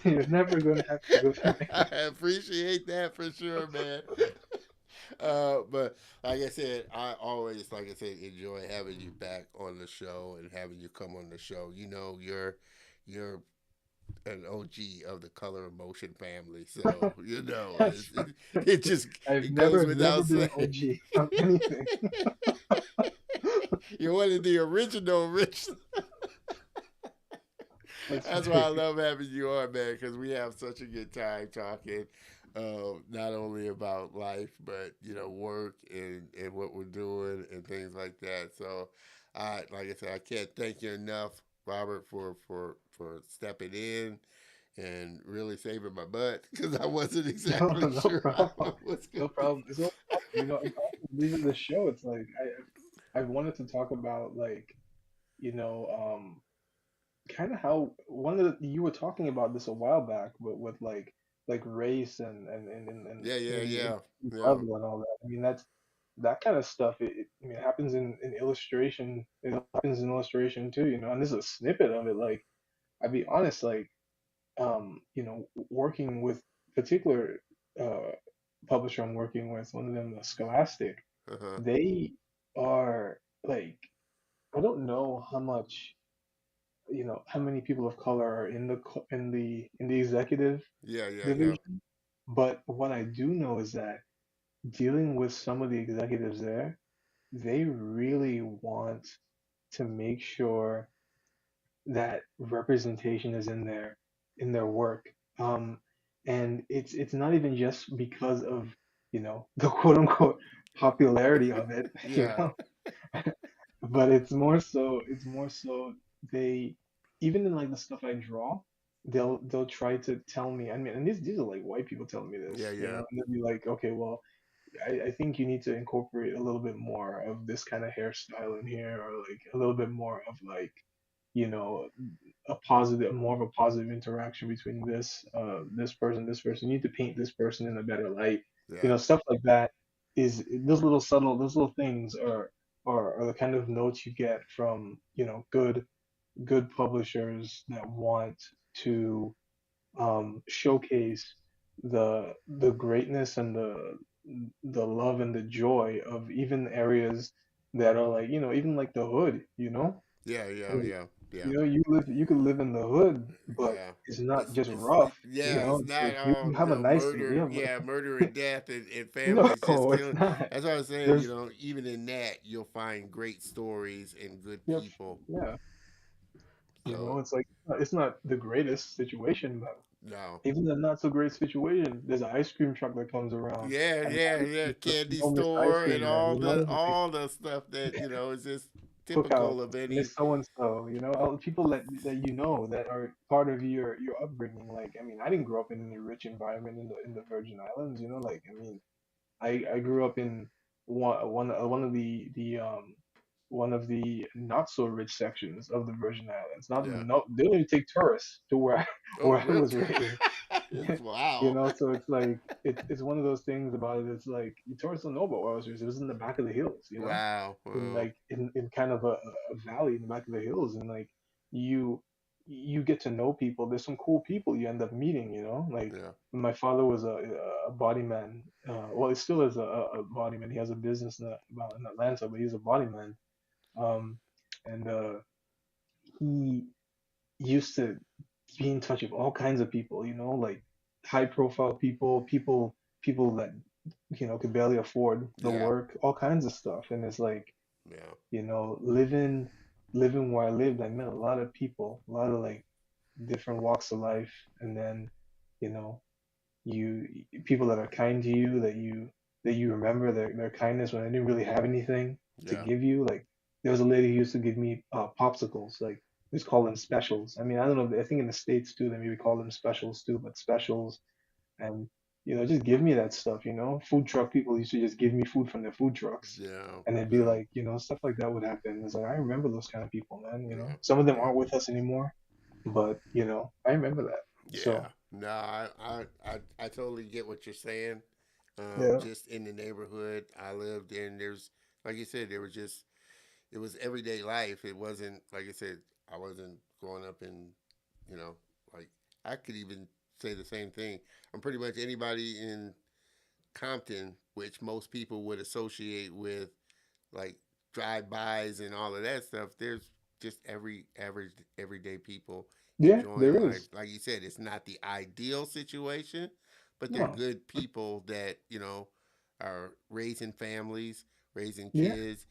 You're never gonna have to go through I me. appreciate that for sure, man. But like I said, I always, like I said, enjoy having you back on the show and having you come on the show. You're an OG of the color of motion family, so That's it just I've it goes never without been an saying. OG of anything. You're one of the original rich. That's That's why I funny. love having you on, man, because we have such a good time talking, not only about life, but work and what we're doing and things like that. So, like I said, I can't thank you enough, Robert, for stepping in and really saving my butt because I wasn't No, exactly no sure how problem. it was going No to be. problem. It's no problem. It's also leaving the show. It's like I've wanted to talk about like, you know, kind of how you were talking about this a while back, but with like race and Yeah, yeah, maybe yeah, yeah. Marvel and all that. I mean, that's that kind of stuff. I mean, it happens in illustration. It happens in illustration too, and this is a snippet of it. Like, I'll be honest, like, working with particular uh publisher I'm working with, one of them, Scholastic, Uh-huh. they are like, I don't know how much, how many people of color are in the executive Yeah, yeah, yeah. division, but what I do know is that dealing with some of the executives there, they really want to make sure that representation is in their work. And it's not even just because of, the quote unquote popularity of it, Yeah. but it's more so they, even in like the stuff I draw, they'll try to tell me. I mean, and these are like white people telling me this, Yeah, yeah. and they'll be like, okay, well, I think you need to incorporate a little bit more of this kind of hairstyle in here, or like a little bit more of like, you know, more of a positive interaction between this person. You need to paint this person in a better light. Yeah. Stuff like that is those little things are the kind of notes you get from, good publishers that want to showcase the greatness and the love and the joy of even areas that are like, even like the hood. Yeah, yeah, Like, yeah, yeah, you could live in the hood, but yeah. it's not just It's rough. yeah, it's It's not like you all have a nice, murder. Yeah, murder and death and no, families just it's killing. not. That's what I was saying. There's Even in that, you'll find great stories and good you have, people. yeah, So it's like it's not the greatest situation, but no. even the not so great situation, there's an ice cream truck that comes around, Yeah, and yeah, yeah. Candy don't miss the ice store and cream man. Like all the stuff that is just cookout, typical of any. Miss So and So, all the people that that are part of your upbringing. Like, I mean, I didn't grow up in any rich environment in the Virgin Islands. Like, I mean, I grew up in one of the not so rich sections of the Virgin Islands. Not Yeah. no, they don't even take tourists to where Oh, where I really? was raised. It's wow. So it's like it's one of those things about it. It's like the tourists don't know about where I was raised. It was in the back of the hills, Wow. in Wow. like in kind of a valley in the back of the hills, and like you you get to know people. There's some cool people you end up meeting. Like Yeah. my father was a body man. Well, he still is a body man. He has a business in Atlanta, but he's a body man. Um, and he used to be in touch with all kinds of people. Like high profile people that could barely afford the Yeah. work, all kinds of stuff. And it's like, Yeah. living where I lived, I met a lot of people, a lot of like different walks of life, and then, you know, you people that are kind to you, that you remember their kindness when I didn't really have anything to Yeah. give you. Like, there was a lady who used to give me popsicles, like we just call them specials. I mean, I don't know. I think in the States too, they maybe call them specials too, but specials. And just give me that stuff. Food truck people used to just give me food from their food trucks, Yeah. and it'd be Yeah. like, stuff like that would happen. It's like, I remember those kind of people, man. Yeah. Some of them Yeah. aren't with us anymore, but I remember that. Yeah. So No, I totally get what you're saying. yeah, Just in the neighborhood I lived in, there's like you said, there was just it was everyday life. It wasn't like I said, I wasn't growing up in, you know, like I could even say the same thing. I'm pretty much anybody in Compton, which most people would associate with like drive-bys and all of that stuff. There's just every average everyday people Yeah, enjoying there life. is. Like you said, it's not the ideal situation, but they're No. good people that, are raising families, raising Yeah. kids,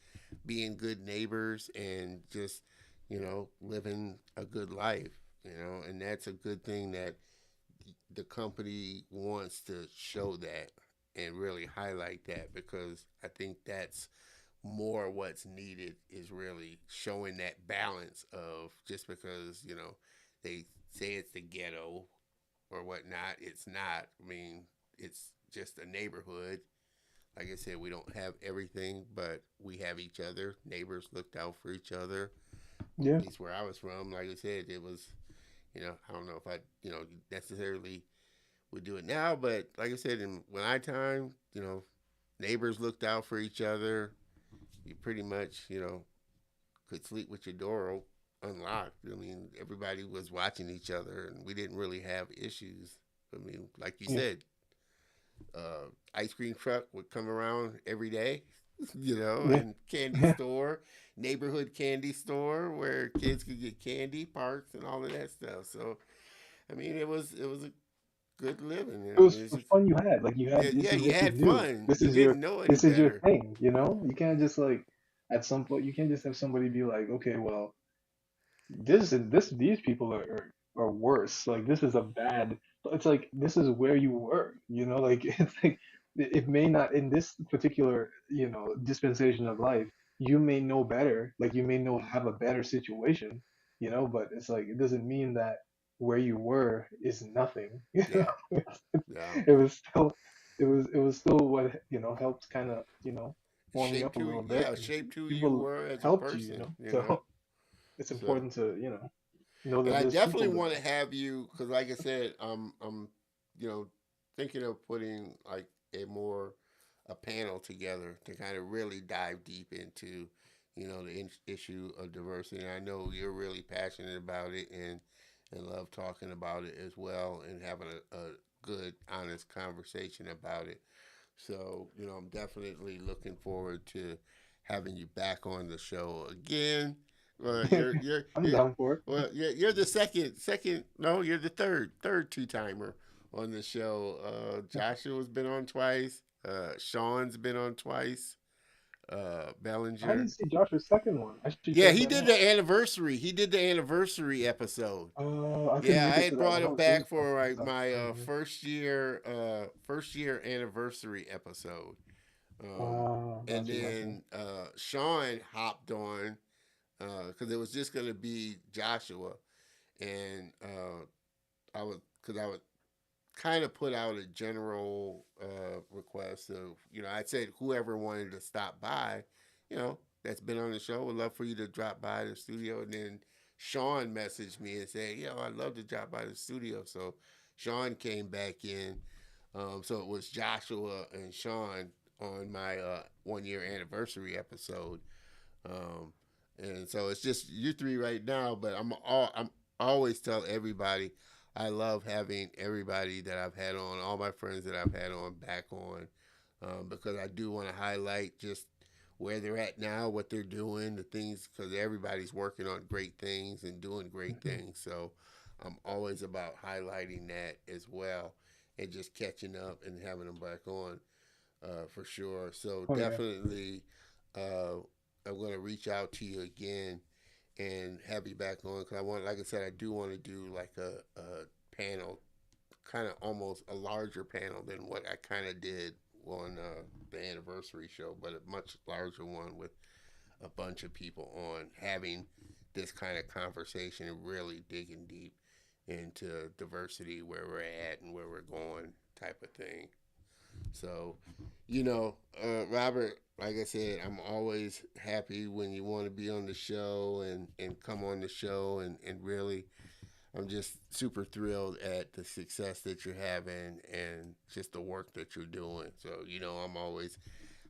being good neighbors, and just, living a good life, and that's a good thing that the company wants to show that and really highlight that, because I think that's more what's needed, is really showing that balance of, just because, they say it's the ghetto or whatnot, it's not. I mean, it's just a neighborhood. Like I said, we don't have everything, but we have each other. Neighbors looked out for each other. Yeah. At least where I was from, like I said, it was, I don't know if I, necessarily would do it now, but like I said, in when I time, neighbors looked out for each other. You pretty much, could sleep with your door unlocked. I mean, everybody was watching each other, and we didn't really have issues. I mean, like you Yeah. said, ice cream truck would come around every day, Yeah. and candy store, neighborhood candy store where kids could get candy, parks, and all of that stuff. So, I mean, it was a good living. It I was mean, the fun you had. Like you yeah, had, this yeah, is you what you had knew. fun. This You is your, didn't know any this is your better. thing, you know? You can't just like at some point you can't just have somebody be like, okay, well, these people are worse. Like this is a bad. It's like this is where you were, you know? Like it's like it may not in this particular, dispensation of life, you may know better, like you may know have a better situation, but it's like it doesn't mean that where you were is nothing. Yeah, yeah. It was still it was still what helped kind of warm you up Shaped a who, little bit yeah, and shaped who you people were as a helped you, person. so it's So, important to know and that I there's definitely people want to there. have you, because, like I said, I'm, thinking of putting like a panel together to kind of really dive deep into, the issue of diversity. And I know you're really passionate about it, and love talking about it as well, and having a good, honest conversation about it. So, I'm definitely looking forward to having you back on the show again. I'm You're down for it. well, you're the second. No, you're the third two timer on the show. Joshua's been on twice. Sean's been on twice. I Bellinger. didn't see Joshua's second one. I should Yeah, check he that did out. the anniversary. He did the anniversary episode. I couldn't Yeah, make I it to had that brought one. I him was doing back stuff for at like the my time. first year anniversary episode. And Gotcha. then Sean hopped on because it was just gonna be Joshua, and I would kind of put out a general request of, I said whoever wanted to stop by, that's been on the show, would love for you to drop by the studio. And then Sean messaged me and said, I'd love to drop by the studio. So Sean came back in. So it was Joshua and Sean on my 1 year anniversary episode. Um, and so it's just you three right now. But I'm always tell everybody I love having everybody that I've had on, all my friends that I've had on, back on, because I do want to highlight just where they're at now, what they're doing, the things, because everybody's working on great things and doing great Hmm. things. So I'm always about highlighting that as well, and just catching up and having them back on, for sure. So Oh yeah. definitely, uh, I'm going to reach out to you again and have you back on, because I want, like I said, I do want to do like a panel, kind of almost a larger panel than what I kind of did on the anniversary show, but a much larger one with a bunch of people on, having this kind of conversation and really digging deep into diversity, where we're at and where we're going, type of thing. So, Robert, like I said, I'm always happy when you want to be on the show, and come on the show, and really, I'm just super thrilled at the success that you're having and just the work that you're doing. So, I'm always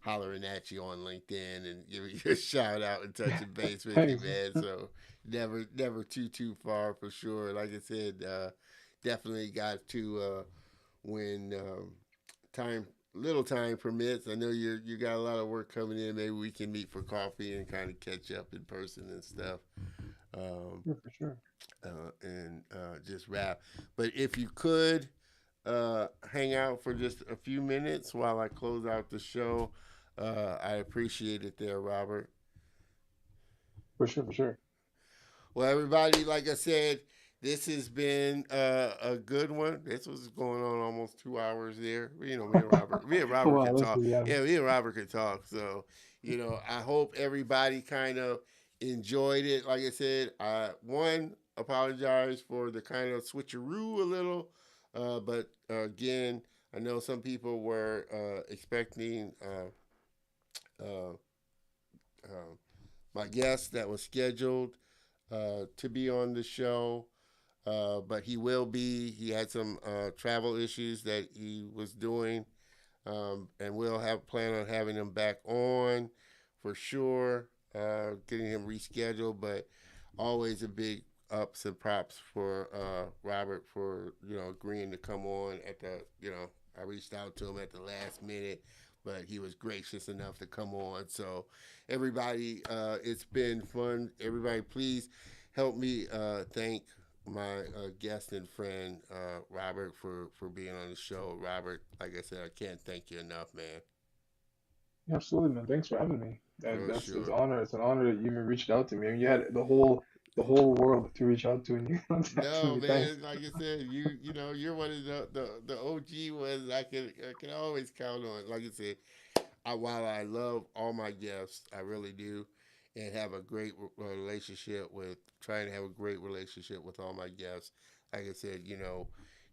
hollering at you on LinkedIn and giving you a shout out and touching base with you, Thanks. man. So never too far, for sure. Like I said, definitely got to, when time little time permits. I know you got a lot of work coming in. Maybe we can meet for coffee and kind of catch up in person and stuff. um, Yeah, for sure. and just rap. But if you could hang out for just a few minutes while I close out the show, I appreciate it there, Robert. For sure, for sure. Well, everybody, like I said, this has been a good one. This was going on almost 2 hours there. Me and Robert Wow, could that's talk. yeah. Yeah, me and Robert could talk. So, I hope everybody kind of enjoyed it. Like I said, I one apologize for the kind of switcheroo a little, but again, I know some people were expecting uh, uh, my guest that was scheduled to be on the show. But he will be. He had some travel issues that he was doing, and we'll have plan on having him back on for sure. Getting him rescheduled, but always a big ups and props for Robert for agreeing to come on at the I reached out to him at the last minute, but he was gracious enough to come on. So everybody, it's been fun. Everybody, please help me thank my guest and friend Robert for being on the show. Robert, like I said, I can't thank you enough, man. Absolutely, man. Thanks for having me. For That's it's sure. honor. It's an honor that you even reached out to me. I mean, you had the whole world to reach out to, and you contacted No, me. Thanks. man. Like I said, you're one of the OG ones I can always count on. Like I said, while I love all my guests, I really do, and have a great relationship with trying to have a great relationship with all my guests. Like I said,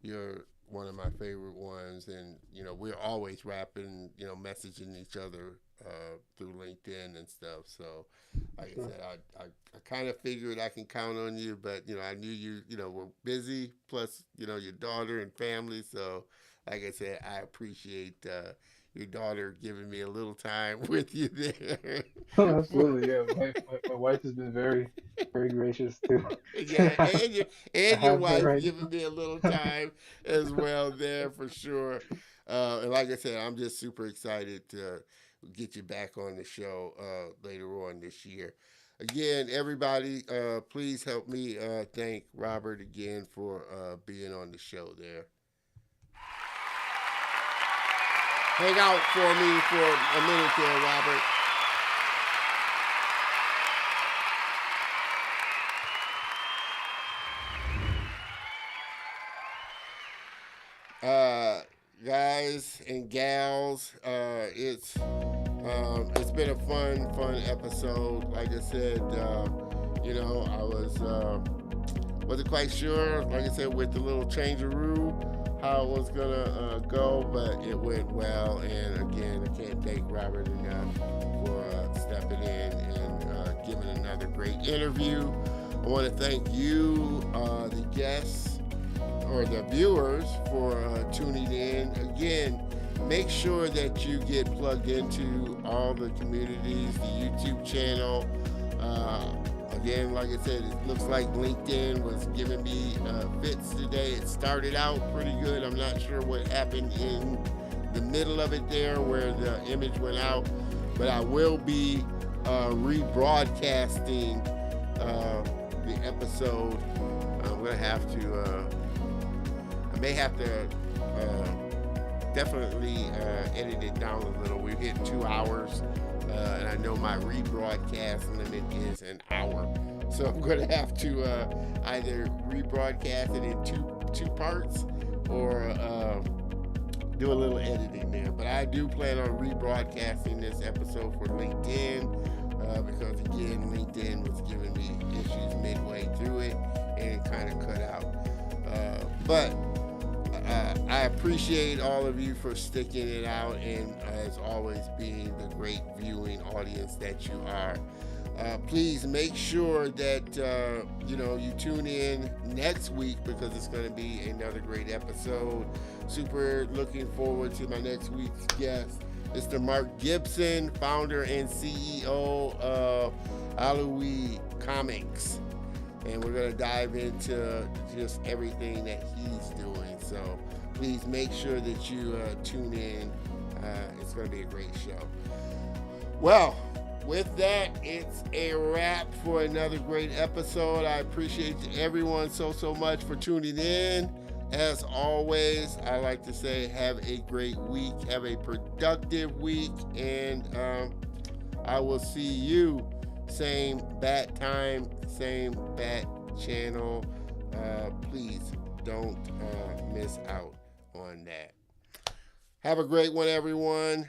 you're one of my favorite ones, and we're always rapping, messaging each other through LinkedIn and stuff. So, like I Sure. said, I kind of figured I can count on you, but I knew you, were busy. Plus, your daughter and family. So, like I said, I appreciate your daughter giving me a little time with you there. Absolutely, yeah. My wife has been very, very gracious to Yeah, to and your have me wife right giving me a little now. time as well there for sure. And like I said, I'm just super excited to get you back on the show later on this year. Again, everybody, please help me thank Robert again for being on the show there. Hang out for me for a minute there, Robert. Uh, Guys and gals, it's been a fun episode. Like I said, I wasn't quite sure. Like I said, with the little change of rule, how it was gonna go, but it went well. And again, I can't thank Robert enough for stepping in and giving another great interview. I want to thank you, the guests or the viewers, for tuning in. Again, make sure that you get plugged into all the communities, the YouTube channel. Again, like I said, it looks like LinkedIn was giving me fits today. It started out pretty good. I'm not sure what happened in the middle of it there where the image went out, but I will be rebroadcasting the episode. I'm going to have to, I may have to definitely edit it down a little. We've hit 2 hours, and I know my rebroadcast limit is an hour. So I'm going to have to either rebroadcast it in two parts or do a little editing there. But I do plan on rebroadcasting this episode for LinkedIn because, again, LinkedIn was giving me issues midway through it and it kind of cut out. But I appreciate all of you for sticking it out and, as always, being the great viewing audience that you are. Please make sure that you tune in next week because it's going to be another great episode. Super looking forward to my next week's guest, Mr. Mark Gibson, founder and CEO of Aloe Comics. And we're going to dive into just everything that he's doing. So please make sure that you tune in. It's going to be a great show. Well, with that, it's a wrap for another great episode. I appreciate everyone so much for tuning in. As always, I like to say have a great week, have a productive week, and I will see you same bat time, same bat channel. Please don't miss out on that. Have a great one, everyone.